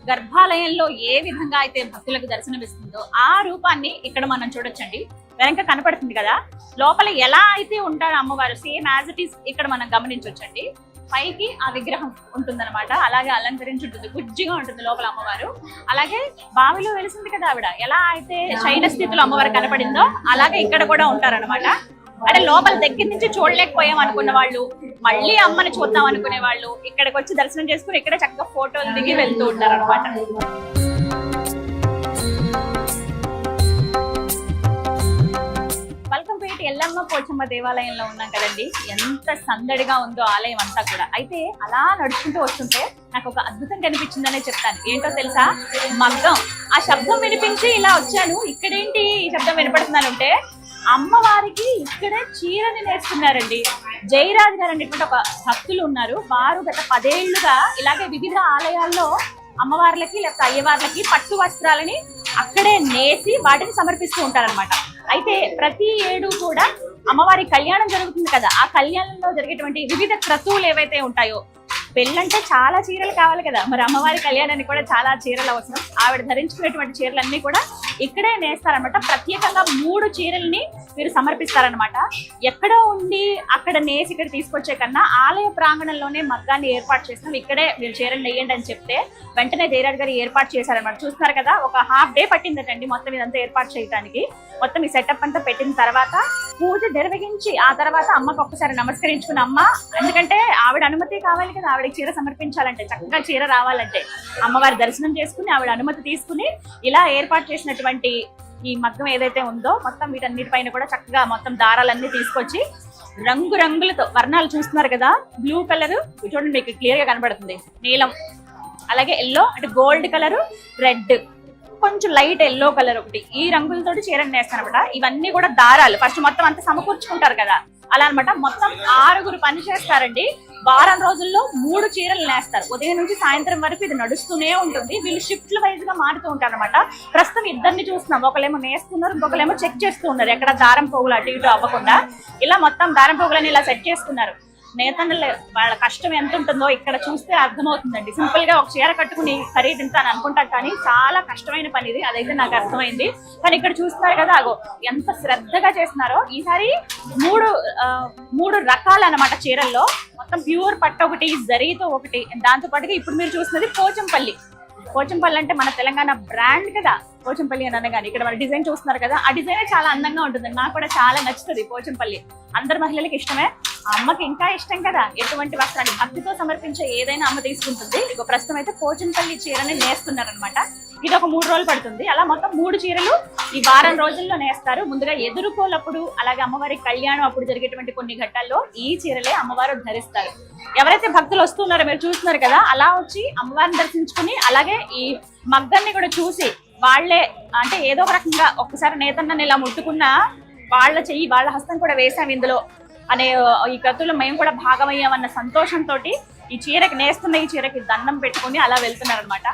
గర్భాలయంలో ఏ విధంగా అయితే భక్తులకు దర్శనమిస్తుందో ఆ రూపాన్ని ఇక్కడ మనం చూడొచ్చండి. వెనక కనపడుతుంది కదా, లోపల ఎలా అయితే ఉంటారో అమ్మవారు సేమ్ యాజ్ ఇట్ ఈస్ ఇక్కడ మనం గమనించవచ్చండి. పైకి ఆ విగ్రహం ఉంటుందన్నమాట, అలాగే అలంకరించి ఉంటుంది, గుజ్జిగా ఉంటుంది లోపల అమ్మవారు. అలాగే బావిలో వెలిసింది కదా ఆవిడ, ఎలా అయితే శయన స్థితిలో అమ్మవారు కనపడిందో అలాగే ఇక్కడ కూడా ఉంటారనమాట. అంటే లోపల దగ్గర నుంచి చూడలేకపోయాం అనుకున్న వాళ్ళు, మళ్ళీ అమ్మని చూద్దాం అనుకునే వాళ్ళు ఇక్కడికి వచ్చి దర్శనం చేసుకుని ఇక్కడ చక్కగా ఫోటోలు దిగి వెళ్తూ ఉంటారు అనమాట. బల్కంపేట ఎల్లమ్మ పోచమ్మ దేవాలయంలో ఉన్నాం కదండి. ఎంత సందడిగా ఉందో ఆలయం అంతా కూడా. అయితే అలా నడుచుకుంటూ వస్తుంటే నాకు ఒక అద్భుతం కనిపించిందనే చెప్తాను. ఏంటో తెలుసా, మగ్గం. ఆ శబ్దం వినిపించి ఇలా వచ్చాను. ఇక్కడేంటి ఈ శబ్దం వినపడుతుందంటే అమ్మవారికి ఇక్కడే చీరని నేర్చుకున్నారండి. జయరాజు గారు అనేటువంటి ఒక భక్తులు ఉన్నారు. వారు గత 10 ఏళ్లుగా ఇలాగే వివిధ ఆలయాల్లో అమ్మవార్లకి లేకపోతే అయ్యవార్లకి పట్టు వస్త్రాలని అక్కడే నేసి వాటిని సమర్పిస్తూ ఉంటారనమాట. అయితే ప్రతి ఏడు కూడా అమ్మవారి కళ్యాణం జరుగుతుంది కదా, ఆ కళ్యాణంలో జరిగేటువంటి వివిధ క్రతువులు ఏవైతే ఉంటాయో, పెళ్ళంటే చాలా చీరలు కావాలి కదా, మరి అమ్మవారి కళ్యాణానికి కూడా చాలా చీరలు అవసరం. ఆవిడ ధరించుకునేటువంటి చీరలన్నీ కూడా ఇక్కడే నేస్తారనమాట. ప్రత్యేకంగా 3 చీరల్ని మీరు సమర్పిస్తారనమాట. ఎక్కడో ఉండి అక్కడ నేసి ఇక్కడ తీసుకొచ్చే కన్నా ఆలయ ప్రాంగణంలోనే మగ్గాన్ని ఏర్పాటు చేస్తాం, ఇక్కడే మీరు చీరలు నెయ్యండి అని చెప్తే వెంటనే జయరాజ్ గారు ఏర్పాటు చేశారనమాట. చూస్తున్నారు కదా, ఒక హాఫ్ డే పట్టిందటండి మొత్తం ఇదంతా ఏర్పాటు చేయడానికి. మొత్తం ఈ సెటప్ అంతా పెట్టిన తర్వాత పూజ నిర్వహించి ఆ తర్వాత అమ్మకు ఒక్కసారి నమస్కరించుకున్న అమ్మ, ఎందుకంటే ఆవిడ అనుమతి కావాలి కదా, ఆవిడకి చీర సమర్పించాలంటే, చక్కగా చీర రావాలంటే అమ్మవారి దర్శనం చేసుకుని ఆవిడ అనుమతి తీసుకుని ఇలా ఏర్పాటు చేసినటువంటి ఈ మగ్గం ఏదైతే ఉందో మొత్తం వీటన్నిటిపైన కూడా చక్కగా మొత్తం దారాలన్నీ తీసుకొచ్చి రంగురంగులతో వర్ణాలు చూస్తున్నారు కదా, బ్లూ కలర్ చూడండి మీకు క్లియర్ గా కనబడుతుంది, నీలం, అలాగే ఎల్లో అంటే గోల్డ్ కలర్, రెడ్, కొంచెం లైట్ ఎల్లో కలర్ ఒకటి, ఈ రంగులతోటి చీరని నేస్తాను అనమాట. ఇవన్నీ కూడా దారాలు ఫస్ట్ మొత్తం అంతా సమకూర్చుకుంటారు కదా అలా అనమాట. మొత్తం 6 పని చేస్తారండి. వారం రోజుల్లో 3 చీరలు నేస్తారు. ఉదయం నుంచి సాయంత్రం వరకు ఇది నడుస్తూనే ఉంటుంది. వీళ్ళు షిఫ్ట్ల వైజ్ గా మారుతూ ఉంటారు అనమాట. ప్రస్తుతం ఇద్దరిని చూస్తున్నాం, ఒకళ్ళేమో నేస్తున్నారు, ఇంకొకళ్ళేమో చెక్ చేస్తూ ఉన్నారు ఎక్కడ దారం పోగులు అటు ఇటు అవ్వకుండా. ఇలా మొత్తం దారం పోగులని ఇలా సెట్ చేసుకున్నారు. నేతన్నలు వాళ్ళ కష్టం ఎంత ఉంటుందో ఇక్కడ చూస్తే అర్థమవుతుందండి. సింపుల్ గా ఒక చీర కట్టుకుని ఖరీదించాను అనుకుంటాను కానీ చాలా కష్టమైన పని ఇది, అదైతే నాకు అర్థమైంది. కానీ ఇక్కడ చూస్తున్నారు కదా, అగో ఎంత శ్రద్ధగా చేస్తున్నారో. ఈసారి 3 రకాలు అన్నమాట చీరల్లో. మొత్తం ప్యూర్ పట్టు ఒకటి, జరీతో ఒకటి, దాంతో పాటుగా ఇప్పుడు మీరు చూస్తున్నది పోచంపల్లి. పోచంపల్లి అంటే మన తెలంగాణ బ్రాండ్ కదా పోచంపల్లి అని అనగానే. ఇక్కడ మన డిజైన్ చూస్తున్నారు కదా, ఆ డిజైన్ చాలా అందంగా ఉంటుంది, నాకు కూడా చాలా నచ్చుతుంది పోచంపల్లి. అందరు మహిళలకి ఇష్టమే, అమ్మకి ఇంకా ఇష్టం కదా. ఎటువంటి వస్త్రాన్ని భక్తితో సమర్పించే ఏదైనా అమ్మ తీసుకుంటుంది. ఇక ప్రస్తుతం అయితే పోచంపల్లి చీరని నేస్తున్నారనమాట. ఇది ఒక 3 రోజులు పడుతుంది. అలా మొత్తం 3 చీరలు ఈ వారం రోజుల్లో నేస్తారు. ముందుగా ఎదుర్కోలప్పుడు, అలాగే అమ్మవారి కళ్యాణం అప్పుడు జరిగేటువంటి కొన్ని ఘట్టాల్లో ఈ చీరలే అమ్మవారు ధరిస్తారు. ఎవరైతే భక్తులు వస్తున్నారో మీరు చూస్తున్నారు కదా, అలా వచ్చి అమ్మవారిని దర్శించుకుని అలాగే ఈ మగ్గాన్ని కూడా చూసి వాళ్ళే అంటే ఏదో ఒక రకంగా ఒక్కసారి నేతన్నని ఇలా ముట్టుకున్న వాళ్ళ చెయ్యి వాళ్ళ హస్తం కూడా వేసాం ఇందులో అనే ఈ కథలో మేము కూడా భాగమయ్యామన్న సంతోషంతో ఈ చీరకి నేస్తున్న ఈ చీరకి దండం పెట్టుకుని అలా వెళ్తున్నారు అనమాట.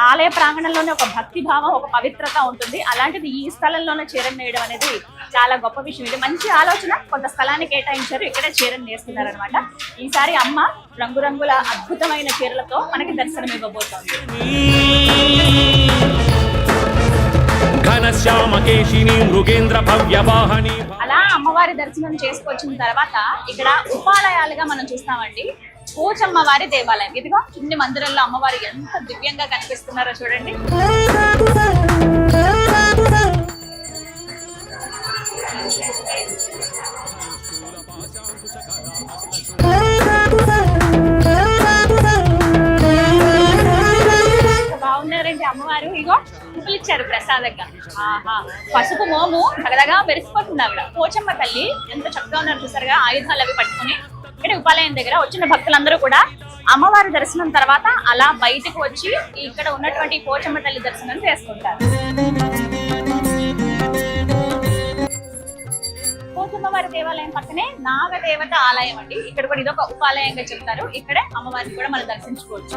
ఆలయ ప్రాంగణంలోనే ఒక భక్తి భావం, ఒక పవిత్రత ఉంటుంది. అలాంటిది ఈ స్థలంలోనే చీరను నేయడం అనేది చాలా గొప్ప విషయం. ఇది మంచి ఆలోచన. కొంత స్థలాన్ని కేటాయించారు, ఇక్కడే చీరను నేస్తున్నారు అనమాట. ఈసారి అమ్మ రంగురంగుల అద్భుతమైన చీరలతో మనకి దర్శనం ఇవ్వబోతోంది. అలా అమ్మవారి దర్శనం చేసుకొచ్చిన తర్వాత ఇక్కడ ఉపాలయాలుగా మనం చూస్తామండి. పోచమ్మ వారి దేవాలయం. ఇదిగో చిన్ని మందిరంలో అమ్మవారు ఎంత దివ్యంగా కనిపిస్తున్నారో చూడండి. బాగున్నారండి అమ్మవారు. ఇగో పువ్వులు ఇచ్చారు ప్రసాదంగా. ఆహా, పసుపు మోము తగదగా మెరిసిపోతుంది ఆవిడ. పోచమ్మ తల్లి ఎంత చక్కగా ఉన్నారు చూసారుగా, ఆయుధాలు అవి పట్టుకుని. ఇక్కడ ఉపాలయం దగ్గర వచ్చిన భక్తులందరూ కూడా అమ్మవారి దర్శనం తర్వాత అలా బయటకు వచ్చి ఇక్కడ ఉన్నటువంటి పోచమ్మ తల్లి దర్శనం చేసుకుంటారు. పోచమ్మ వారి దేవాలయం పక్కనే నాగదేవత ఆలయం అండి. ఇక్కడ కూడా ఇదొక ఉపాలయంగా చెప్తారు. ఇక్కడే అమ్మవారిని కూడా మనం దర్శించుకోవచ్చు.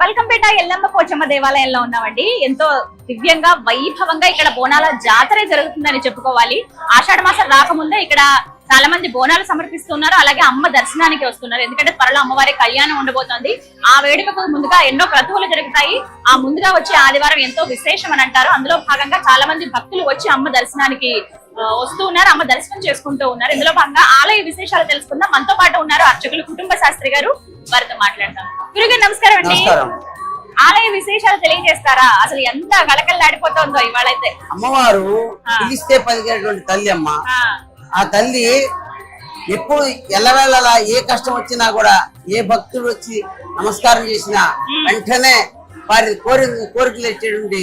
పల్కంపేట ఎల్లమ్మ పోచమ్మ దేవాలయంలో ఉన్నామండి. ఎంతో దివ్యంగా వైభవంగా ఇక్కడ బోనాల జాతర జరుగుతుందని చెప్పుకోవాలి. ఆషాఢ మాసం రాకముందే ఇక్కడ చాలా మంది బోనాలు సమర్పిస్తున్నారు, అలాగే అమ్మ దర్శనానికి వస్తున్నారు. ఎందుకంటే త్వరలో అమ్మవారి కళ్యాణం ఉండబోతోంది. ఆ వేడుకకు ముందుగా ఎన్నో క్రతువులు జరుగుతాయి. ఆ ముందుగా వచ్చే ఆదివారం ఎంతో విశేషం అని అంటారు. అందులో భాగంగా చాలా మంది భక్తులు వచ్చి అమ్మ దర్శనానికి వస్తూ ఉన్నారు, అమ్మ దర్శనం చేసుకుంటూ ఉన్నారు. ఇందులో భాగంగా ఆలయ విశేషాలు తెలుసుకుందాం. మనతో పాటు ఉన్నారు అర్చకులు కుటుంబ శాస్త్రి గారు, వారితో మాట్లాడతాం. గురుగారు నమస్కారం అండి. ఆలయ విశేషాలు తెలియజేస్తారా? అసలు ఎంత కలకల్లాడిపోతుందో ఇవాళైతే. అమ్మవారు పిలిస్తే పలికేటువంటి తల్లి అమ్మ. ఆ తల్లి ఎప్పుడు ఎల్లవేళలా ఏ కష్టం వచ్చినా కూడా ఏ భక్తుడు వచ్చి నమస్కారం చేసినా వెంటనే వారి కోరికలు ఇచ్చేటువంటి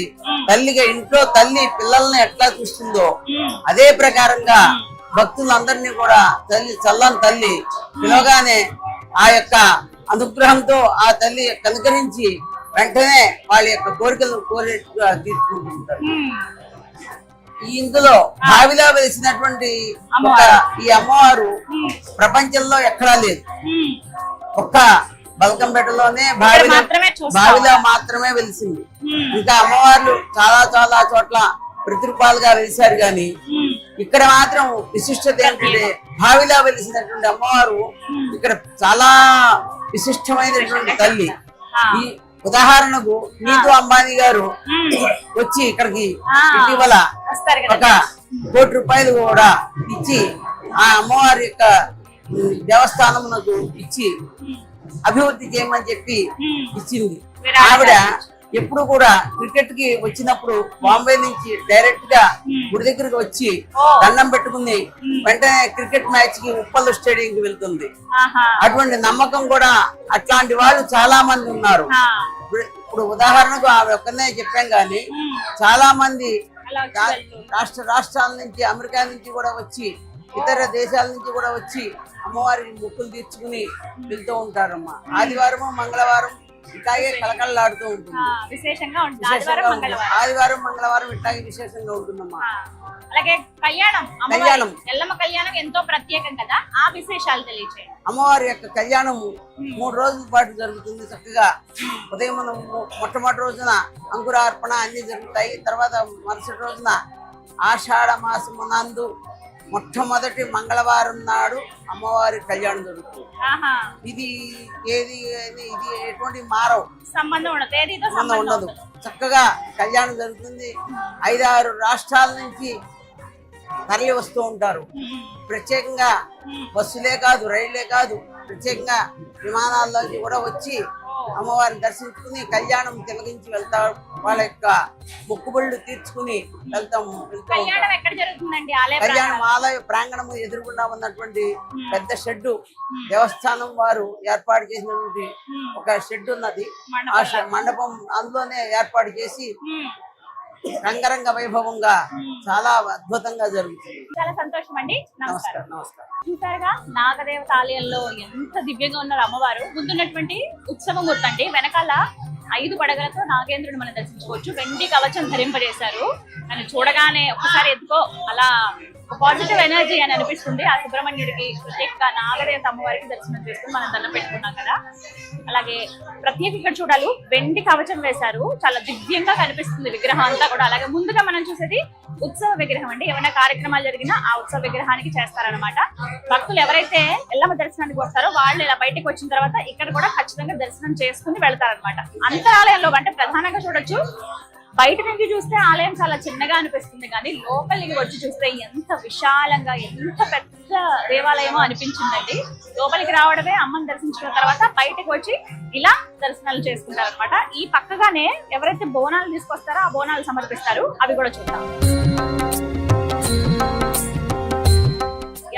తల్లిగా, ఇంట్లో తల్లి పిల్లల్ని ఎట్లా చూస్తుందో అదే ప్రకారంగా భక్తులందరినీ కూడా తల్లి చల్లని తల్లి పిలవగానే ఆ యొక్క అనుగ్రహంతో ఆ తల్లి కనుకరించి వెంటనే వాళ్ళ యొక్క కోరికలను తీర్చుకుంటుంటారు. ఇందులో బావిలో వెలిసినటువంటి ఈ అమ్మవారు ప్రపంచంలో ఎక్కడా లేదు. ఒక్క బల్కంపేటలోనే బావిలో మాత్రమే వెలిసింది. ఇంకా అమ్మవార్లు చాలా చాలా చోట్ల ప్రతిరూపాలుగా వెలిసారు గాని ఇక్కడ మాత్రం విశిష్టత ఏంటంటే భావిలా వెలిసినటువంటి అమ్మవారు ఇక్కడ చాలా విశిష్టమైనటువంటి తల్లి. ఈ ఉదాహరణకు నీతు అంబానీ గారు వచ్చి ఇక్కడికి ఇటీవల ఒక ₹1 కోటి కూడా ఇచ్చి ఆ అమ్మవారి యొక్క దేవస్థానమునకు ఇచ్చి అభివృద్ధి చేయమని చెప్పి ఇచ్చింది. ఆవిడ ఎప్పుడు కూడా క్రికెట్ కి వచ్చినప్పుడు బాంబే నుంచి డైరెక్ట్ గా గుడి దగ్గరికి వచ్చి దండం పెట్టుకుని వెంటనే క్రికెట్ మ్యాచ్ కి ఉప్పల్ స్టేడియం కి వెళ్తుంది. అటువంటి నమ్మకం కూడా అట్లాంటి వాళ్ళు చాలా మంది ఉన్నారు. ఇప్పుడు ఉదాహరణకు ఆమె ఒక్కనే చెప్పాం కానీ చాలా మంది రాష్ట్రాల నుంచి, అమెరికా నుంచి కూడా వచ్చి, ఇతర దేశాల నుంచి కూడా వచ్చి అమ్మవారి మొక్కులు తీర్చుకుని వెళ్తూ ఉంటారమ్మా. ఆదివారం మంగళవారం ఇట్లాగే కలకలలాడుతూ ఉంటుంది. విశేషంగా ఉంటుంది. ఆదివారం మంగళవారం ఇట్లాగే విశేషంగా ఉంటుందమ్మా. అలాగే కళ్యాణం, ఎల్లమ్మ కళ్యాణం ఎంతో ప్రత్యేకం కదా, ఆ విశేషాలు తెలియచేయండి. అమ్మవారి యొక్క కళ్యాణం 3 రోజుల పాటు జరుగుతుంది. చక్కగా ఉదయం మొట్టమొదటి రోజున అంకురార్పణ అన్ని జరుగుతాయి. తర్వాత మరుసటి రోజున ఆషాఢ మాసము నందు మొట్టమొదటి మంగళవారం నాడు అమ్మవారి కళ్యాణం జరుగుతుంది. ఇది ఎటువంటి మారవు, సంబంధం ఉండదు. చక్కగా కళ్యాణం జరుగుతుంది. 5-6 రాష్ట్రాల నుంచి తరలి వస్తూ ఉంటారు. ప్రత్యేకంగా బస్సులే కాదు, రైళ్లే కాదు, ప్రత్యేకంగా విమానాల్లోకి కూడా వచ్చి అమ్మవారిని దర్శించుకుని కళ్యాణం తిలగించి వెళ్తారు. వాళ్ళ యొక్క మొక్కుబళ్ళు తీర్చుకుని వెళ్తాము. కళ్యాణం ఆలయ ప్రాంగణము ఎదురుగుండా ఉన్నటువంటి పెద్ద షెడ్డు దేవస్థానం వారు ఏర్పాటు చేసినటువంటి ఒక షెడ్ ఉన్నది. ఆ మండపం అందులోనే ఏర్పాటు చేసి రంగరంగ వైభవంగా చాలా అద్భుతంగా జరుగుతుంది. చాలా సంతోషం అండి. నమస్కారం. నమస్కారం. చూసారుగా నాగదేవత ఆలయంలో ఎంత దివ్యంగా ఉన్నారు అమ్మవారు. ముందున్నటువంటి ఉత్సవం గుర్తండి, వెనకాల 5 పడగలతో నాగేంద్రుడు మనం దర్శించుకోవచ్చు. వెండి కవచం ధరింపజేశారు. అని చూడగానే ఒకసారి ఎత్తుకో అలా పాజిటివ్ ఎనర్జీ అని అనిపిస్తుంది. ఆ సుబ్రహ్మణ్యుడికి ప్రత్యేకంగా నాగదేవత అమ్మవారికి దర్శనం చేసుకుని మనం దండం పెట్టుకున్నాం కదా. అలాగే ప్రత్యేక ఇక్కడ చూడాలి, వెండి కవచం వేశారు. చాలా దివ్యంగా కనిపిస్తుంది విగ్రహం అంతా కూడా. అలాగే ముందుగా మనం చూసేది ఉత్సవ విగ్రహం అండి. ఏమైనా కార్యక్రమాలు జరిగినా ఆ ఉత్సవ విగ్రహానికి చేస్తారనమాట. భక్తులు ఎవరైతే ఎల్లమ్మ దర్శనానికి వస్తారో వాళ్ళు ఇలా బయటకు వచ్చిన తర్వాత ఇక్కడ కూడా ఖచ్చితంగా దర్శనం చేసుకుని వెళ్తారనమాట. అంతరాలయంలో అంటే ప్రధానంగా చూడొచ్చు, బయట నుంచి చూస్తే ఆలయం చాలా చిన్నగా అనిపిస్తుంది కానీ లోపలికి వచ్చి చూస్తే ఎంత విశాలంగా, ఎంత పెద్ద దేవాలయమో అనిపించిందండి. లోపలికి రావడమే అమ్మని దర్శించుకున్న తర్వాత బయటకు వచ్చి ఇలా దర్శనాలు చేసుకుంటారు అనమాట. ఈ పక్కగానే ఎవరైతే బోనాలు తీసుకొస్తారో ఆ బోనాలు సమర్పిస్తారు, అవి కూడా చూద్దాం.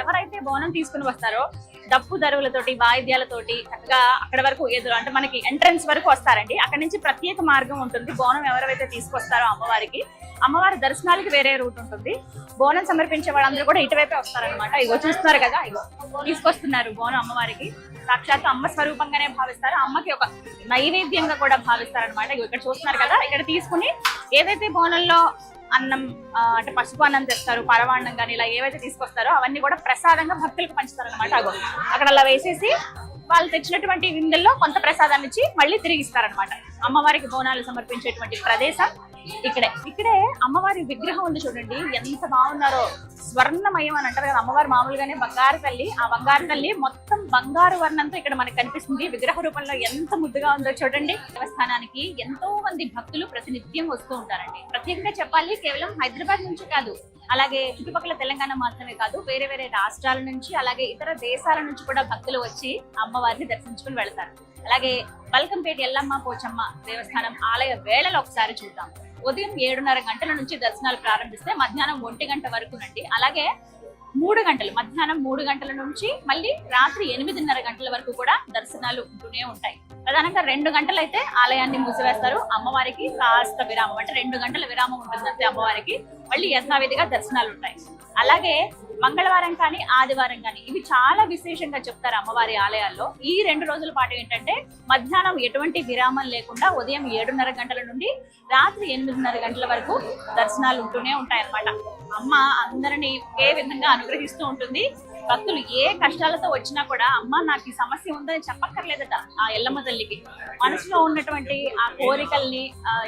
ఎవరైతే బోనం తీసుకుని వస్తారో డప్పు దరువులతోటి, వాయిద్యాలతోటి చక్కగా అక్కడ వరకు ఎదురు అంటే మనకి ఎంట్రన్స్ వరకు వస్తారండి. అక్కడ నుంచి ప్రత్యేక మార్గం ఉంటుంది. బోనం ఎవరైతే తీసుకొస్తారో అమ్మవారికి, అమ్మవారి దర్శనాలకి వేరే రూట్ ఉంటుంది. బోనం సమర్పించే వాళ్ళందరూ కూడా ఇటువైపే వస్తారనమాట. ఇగో చూస్తున్నారు కదా, ఇగో తీసుకొస్తున్నారు బోనం అమ్మవారికి. సాక్షాత్ అమ్మ స్వరూపంగానే భావిస్తారు. అమ్మకి ఒక నైవేద్యంగా కూడా భావిస్తారనమాట. ఇగో ఇక్కడ చూస్తున్నారు కదా, ఇక్కడ తీసుకుని ఏదైతే బోనంలో అన్నం అంటే పసుపు అన్నం తెస్తారు, పరవాన్నం కానీ ఇలా ఏవైతే తీసుకొస్తారో అవన్నీ కూడా ప్రసాదంగా భక్తులకు పంచుతారు అనమాట. అక్కడ అలా వేసేసి వాళ్ళు తెచ్చినటువంటి విందుల్లో కొంత ప్రసాదాన్ని ఇచ్చి మళ్ళీ తిరిగి ఇస్తారనమాట. అమ్మవారికి బోనాలు సమర్పించేటువంటి ప్రదేశం ఇక్కడే అమ్మవారి విగ్రహం ఉంది చూడండి, ఎంత బాగున్నారో. స్వర్ణమయం అని అంటారు కదా, అమ్మవారు మామూలుగానే బంగారు తల్లి. ఆ బంగారు తల్లి మొత్తం బంగారు వర్ణంతో ఇక్కడ మనకు కనిపిస్తుంది. విగ్రహ రూపంలో ఎంత ముద్దుగా ఉందో చూడండి. దేవస్థానానికి ఎంతో మంది భక్తులు ప్రతినిత్యం వస్తూ ఉంటారండి. ప్రత్యేకంగా చెప్పాలి, కేవలం హైదరాబాద్ నుంచి కాదు, అలాగే చుట్టుపక్కల తెలంగాణ మాత్రమే కాదు, వేరే వేరే రాష్ట్రాల నుంచి అలాగే ఇతర దేశాల నుంచి కూడా భక్తులు వచ్చి అమ్మవారిని దర్శించుకుని వెళ్తారు. అలాగే బల్కంపేట ఎల్లమ్మ పోచమ్మ దేవస్థానం ఆలయ వేళలు ఒకసారి చూద్దాం. ఉదయం 7:30 గంటల నుంచి దర్శనాలు ప్రారంభిస్తే మధ్యాహ్నం 1 గంట వరకునండి. అలాగే 3 గంటలు, మధ్యాహ్నం 3 గంటల నుంచి మళ్ళీ రాత్రి 8:30 గంటల వరకు కూడా దర్శనాలు ఉంటూనే ఉంటాయి. ప్రధానంగా 2 గంటలు అయితే ఆలయాన్ని మూసివేస్తారు. అమ్మవారికి కాస్త విరామం, అంటే 2 గంటల విరామం ఉంటుందంటే అమ్మవారికి. మళ్ళీ యథావిధిగా దర్శనాలు ఉంటాయి. అలాగే మంగళవారం కానీ ఆదివారం కానీ ఇవి చాలా విశేషంగా చెప్తారు అమ్మవారి ఆలయాల్లో. ఈ 2 రోజుల పాటు ఏంటంటే మధ్యాహ్నం ఎటువంటి విరామం లేకుండా ఉదయం 7:30 గంటల నుండి రాత్రి 8:30 గంటల వరకు దర్శనాలు ఉంటూనే ఉంటాయన్నమాట. అమ్మ అందరినీ ఒకే విధంగా అనుగ్రహిస్తూ ఉంటుంది. భక్తులు ఏ కష్టాలతో వచ్చినా కూడా అమ్మ నాకు ఈ సమస్య ఉందని చెప్పక్కర్లేదట ఆ ఎల్లమ్మ తల్లికి. మనసులో ఉన్నటువంటి ఆ కోరికల్ని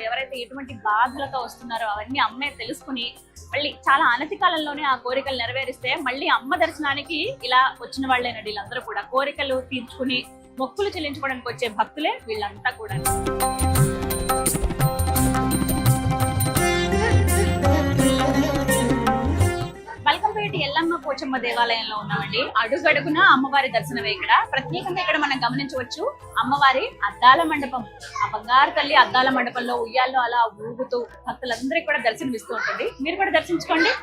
ఎవరైతే ఎటువంటి బాధలతో వస్తున్నారో అవన్నీ అమ్మే తెలుసుకుని మళ్ళీ చాలా అనతి కాలంలోనే ఆ కోరికలు నెరవేరిస్తే మళ్ళీ అమ్మ దర్శనానికి ఇలా వచ్చిన వాళ్ళేనండి వీళ్ళందరూ కూడా. కోరికలు తీర్చుకుని మొక్కులు చెల్లించుకోవడానికి వచ్చే భక్తులే వీళ్ళంతా కూడా. బల్కంపేట ఎల్లమ్మ పోచమ్మ దేవాలయంలో ఉన్నామండి. అడుగడుగున అమ్మవారి దర్శనమే ఇక్కడ. ప్రత్యేకంగా ఇక్కడ మనం గమనించవచ్చు అమ్మవారి అద్దాల మండపం. ఆ బంగారు తల్లి అద్దాల మండపంలో ఉయ్యాల్లో అలా ఊగుతూ భక్తులందరికీ కూడా దర్శనమిస్తూ ఉంటుంది. మీరు కూడా దర్శించుకోండి.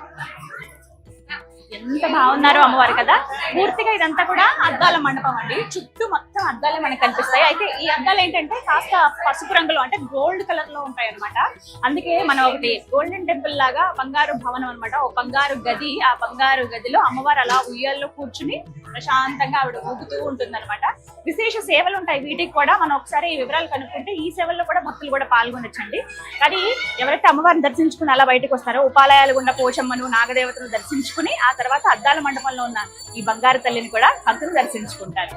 ఎంత బాగున్నారో అమ్మవారు కదా. పూర్తిగా ఇదంతా కూడా అద్దాల మండపం అండి. చుట్టూ మొత్తం అద్దాలే మనకు కనిపిస్తాయి. అయితే ఈ అద్దాలు ఏంటంటే కాస్త పసుపు రంగులో అంటే గోల్డ్ కలర్ లో ఉంటాయి అనమాట. అందుకే మనం ఒకటి గోల్డెన్ టెంపుల్ లాగా బంగారు భవనం అనమాట, ఒక బంగారు గది. ఆ బంగారు గదిలో అమ్మవారు అలా ఉయ్యాల్లో కూర్చుని ప్రశాంతంగా ఆవిడ ఊగుతూ ఉంటుంది అనమాట. విశేష సేవలు ఉంటాయి వీటికి కూడా. మనం ఒకసారి ఈ వివరాలు కనుక్కుంటే ఈ సేవల్లో కూడా భక్తులు కూడా పాల్గొనొచ్చండి. కానీ ఎవరైతే అమ్మవారిని దర్శించుకుని అలా బయటకు వస్తారో ఉపాలయాలు గుండా పోచమ్మను నాగదేవతను దర్శించుకుని ఆ తర్వాత అద్దాల మండపంలో ఉన్న ఈ బంగారు తల్లిని కూడా భక్తులు దర్శించుకుంటారు.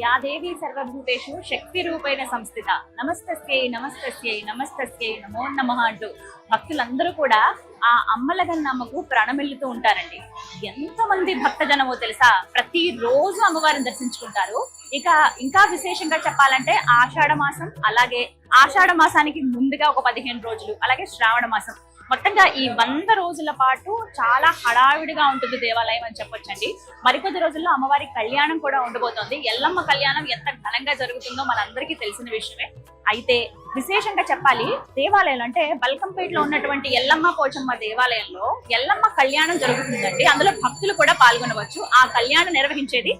యాదేవి సర్వభూతేషు శక్తి రూపేణ సంస్థిత నమస్తస్యై నమస్తస్యై నమస్తస్యై నమో నమః అంటూ భక్తులందరూ కూడా ఆ అమ్మలగన్నమ్మకు ప్రణమిల్లుతూ ఉంటారండి. ఎంతమంది భక్తజనమో తెలుసా, ప్రతి రోజు అమ్మవారిని దర్శించుకుంటారు. ఇక ఇంకా విశేషంగా చెప్పాలంటే ఆషాఢ మాసం, అలాగే ఆషాఢ మాసానికి ముందుగా ఒక 15 రోజులు, అలాగే శ్రావణ మాసం, మొత్తంగా ఈ 100 రోజుల పాటు చాలా హడావిడిగా ఉంటుంది దేవాలయం అని చెప్పొచ్చండి. మరికొద్ది రోజుల్లో అమ్మవారి కళ్యాణం కూడా ఉండబోతోంది. ఎల్లమ్మ కళ్యాణం ఎంత ఘనంగా జరుగుతుందో మనందరికీ తెలిసిన విషయమే. అయితే విశేషంగా చెప్పాలి, దేవాలయంలో అంటే బల్కంపేటలో ఉన్నటువంటి ఎల్లమ్మ పోచమ్మ దేవాలయంలో ఎల్లమ్మ కళ్యాణం జరుగుతుందండి. అందులో భక్తులు కూడా పాల్గొనవచ్చు. ఆ కళ్యాణం నిర్వహించేది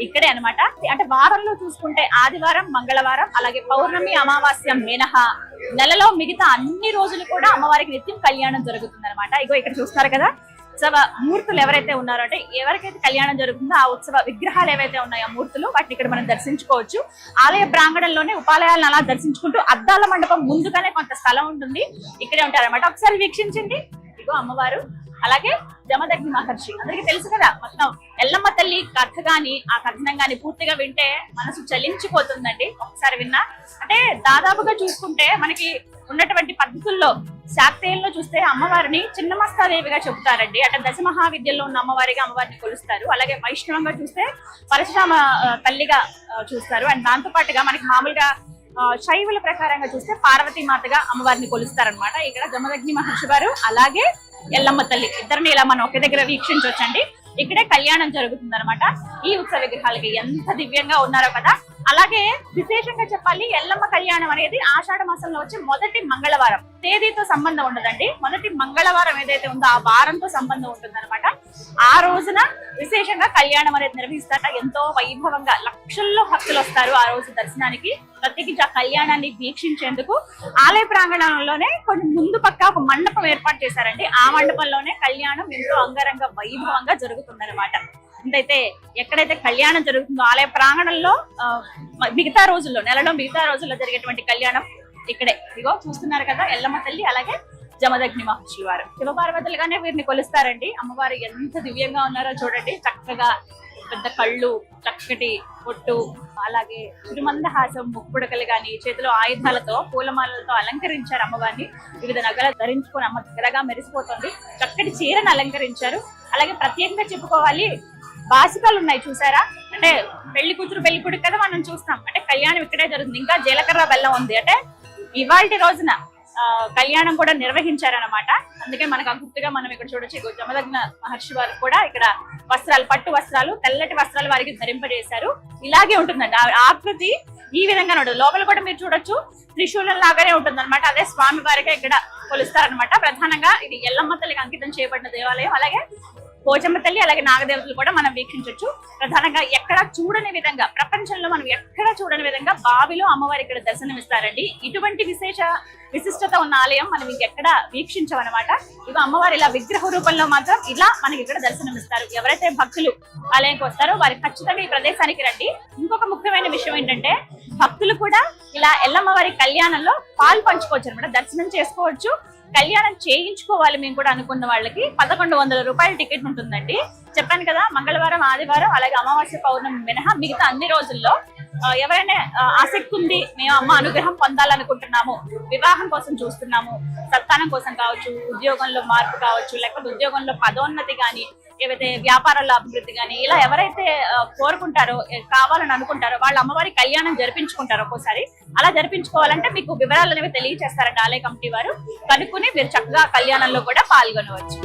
ఇక్కడే అన్నమాట. అంటే వారంలో చూసుకుంటే ఆదివారం, మంగళవారం, అలాగే పౌర్ణమి, అమావాస్య మినహా నెలలో మిగతా అన్ని రోజులు కూడా అమ్మవారికి నిత్యం కళ్యాణం జరుగుతుంది అనమాట. ఇగో ఇక్కడ చూస్తారు కదా ఉత్సవ మూర్తులు ఎవరైతే ఉన్నారో, అంటే ఎవరికైతే కళ్యాణం జరుగుతుందో ఆ ఉత్సవ విగ్రహాలు ఏవైతే ఉన్నాయో ఆ మూర్తులు, వాటిని ఇక్కడ మనం దర్శించుకోవచ్చు. ఆలయ ప్రాంగణంలోనే ఉపాలయాలను అలా దర్శించుకుంటూ అద్దాల మండపం ముందుగానే కొంత స్థలం ఉంటుంది, ఇక్కడే ఉంటారన్నమాట. ఒకసారి వీక్షించండి. ఇగో అమ్మవారు, అలాగే జమదగ్ని మహర్షి. అందరికీ తెలుసు కదా, మొత్తం ఎల్లమ్మ తల్లి కథ గాని ఆ కథనం గాని పూర్తిగా వింటే మనసు చలించిపోతుందండి. ఒకసారి విన్నా అంటే దాదాపుగా చూసుకుంటే మనకి ఉన్నటువంటి పద్ధతుల్లో శాక్తేయంలో చూస్తే అమ్మవారిని చిన్నమస్తాదేవిగా చెబుతారండి. అంటే దశ మహావిద్యల్లో ఉన్న అమ్మవారిగా అమ్మవారిని కొలుస్తారు. అలాగే వైష్ణవంగా చూస్తే పరశురామ తల్లిగా చూస్తారు. అండ్ దాంతో పాటుగా మనకి మామూలుగా శైవుల ప్రకారంగా చూస్తే పార్వతీ మాతగా అమ్మవారిని కొలుస్తారనమాట. ఇక్కడ జమదగ్ని మహర్షి గారు అలాగే ఎల్లమ్మ తల్లి ఇద్దరిని ఇలా మనం ఒకే దగ్గర వీక్షించవచ్చండి. ఇక్కడే కళ్యాణం జరుగుతుంది అనమాట. ఈ ఉత్సవ విగ్రహాలకి ఎంత దివ్యంగా ఉన్నారో కదా. అలాగే విశేషంగా చెప్పాలి, ఎల్లమ్మ కళ్యాణం అనేది ఆషాఢ మాసంలో వచ్చే మొదటి మంగళవారం. తేదీతో సంబంధం ఉండదండి, మొదటి మంగళవారం ఏదైతే ఉందో ఆ వారంతో సంబంధం ఉంటుంది అనమాట. ఆ రోజున విశేషంగా కళ్యాణం అనేది నిర్వహిస్తారట. ఎంతో వైభవంగా లక్షల్లో భక్తులు వస్తారు ఆ రోజు దర్శనానికి. ప్రత్యేకించి ఆ కళ్యాణాన్ని వీక్షించేందుకు ఆలయ ప్రాంగణంలోనే కొన్ని ముందు పక్క ఒక మండపం ఏర్పాటు చేశారండి. ఆ మండపంలోనే కళ్యాణం ఎంతో అంగరంగ వైభవంగా జరుగుతుందన్నమాట. అయితే ఎక్కడైతే కళ్యాణం జరుగుతుందో ఆలయ ప్రాంగణంలో మిగతా రోజుల్లో, నెలలో మిగతా రోజుల్లో జరిగేటువంటి కళ్యాణం ఇక్కడే. ఇగో చూస్తున్నారు కదా ఎల్లమ్మ తల్లి అలాగే జమదగ్ని మహర్షి వారు. శివపార్వతులుగానే వీరిని కొలుస్తారండి. అమ్మవారు ఎంత దివ్యంగా ఉన్నారో చూడండి. చక్కగా పెద్ద కళ్ళు, చక్కటి పొట్టు, అలాగే తిరుమందహాసం, ముక్కుపుడకలు గాని, చేతిలో ఆయుధాలతో పూలమాలలతో అలంకరించారు అమ్మవారిని. వివిధ నగలు ధరించుకొని అమ్మ దగ్గరగా మెరిసిపోతుంది. చక్కటి చీరను అలంకరించారు. అలాగే ప్రత్యేకంగా చెప్పుకోవాలి, బాసికాలు ఉన్నాయి చూసారా. అంటే పెళ్లి కూతురు పెళ్లి కొడుకు కదా మనం చూస్తాం. అంటే కళ్యాణం ఇక్కడే జరుగుతుంది. ఇంకా జీలకర్ర బెల్లం ఉంది. అంటే ఇవాల్టి రోజున కళ్యాణం కూడా నిర్వహించారనమాట. అందుకే మనకు గుర్తుగా మనం ఇక్కడ చూడొచ్చు. జమదగ్న మహర్షి వారు కూడా ఇక్కడ వస్త్రాలు, పట్టు వస్త్రాలు, తెల్లటి వస్త్రాలు వారికి ధరింపజేశారు. ఇలాగే ఉంటుందండి ఆకృతి, ఈ విధంగా ఉంటుంది. లోపల కూడా మీరు చూడొచ్చు త్రిశూలం లాగానే ఉంటుంది అనమాట. అదే స్వామి వారిగా ఇక్కడ కొలుస్తారనమాట. ప్రధానంగా ఇది ఎల్లమ్మ తల్లికి అంకితం చేయబడిన దేవాలయం. అలాగే పోచమ్మ తల్లి అలాగే నాగదేవతలు కూడా మనం వీక్షించవచ్చు. ప్రధానంగా ఎక్కడ చూడని విధంగా, ప్రపంచంలో మనం ఎక్కడ చూడని విధంగా బావిలో అమ్మవారి ఇక్కడ దర్శనమిస్తారండి. ఇటువంటి విశిష్టత ఉన్న ఆలయం మనం ఇంకెక్కడ వీక్షించమన్నమాట. ఇవి అమ్మవారి ఇలా విగ్రహ రూపంలో మాత్రం ఇలా మనకి ఇక్కడ దర్శనమిస్తారు. ఎవరైతే భక్తులు ఆలయంకి వస్తారో వారి ఖచ్చితంగా ఈ ప్రదేశానికి రండి. ఇంకొక ముఖ్యమైన విషయం ఏంటంటే భక్తులు కూడా ఇలా ఎల్లమ్మ వారి కళ్యాణంలో పాలు పంచుకోవచ్చు అనమాట, దర్శనం చేసుకోవచ్చు. కళ్యాణం చేయించుకోవాలి మేము కూడా అనుకున్న వాళ్ళకి 1100 రూపాయల టికెట్ ఉంటుందండి. చెప్పాను కదా, మంగళవారం, ఆదివారం, అలాగే అమావాస్య, పౌర్ణమి మినహా మిగతా అన్ని రోజుల్లో ఎవరైనా ఆసక్తి ఉంది, మేము అమ్మ అనుగ్రహం పొందాలనుకుంటున్నాము, వివాహం కోసం చూస్తున్నాము, సంతానం కోసం కావచ్చు, ఉద్యోగంలో మార్పు కావచ్చు, లేకపోతే ఉద్యోగంలో పదోన్నతి కానీ, ఏవైతే వ్యాపారాల్లో అభివృద్ధి కానీ, ఇలా ఎవరైతే కోరుకుంటారో, కావాలని అనుకుంటారో వాళ్ళు అమ్మవారి కళ్యాణం జరిపించుకుంటారు. ఒక్కోసారి అలా జరిపించుకోవాలంటే మీకు వివరాలు అనేవి తెలియజేస్తారండి ఆలయ కమిటీ వారు. కనుక్కుని మీరు చక్కగా కళ్యాణంలో కూడా పాల్గొనవచ్చు.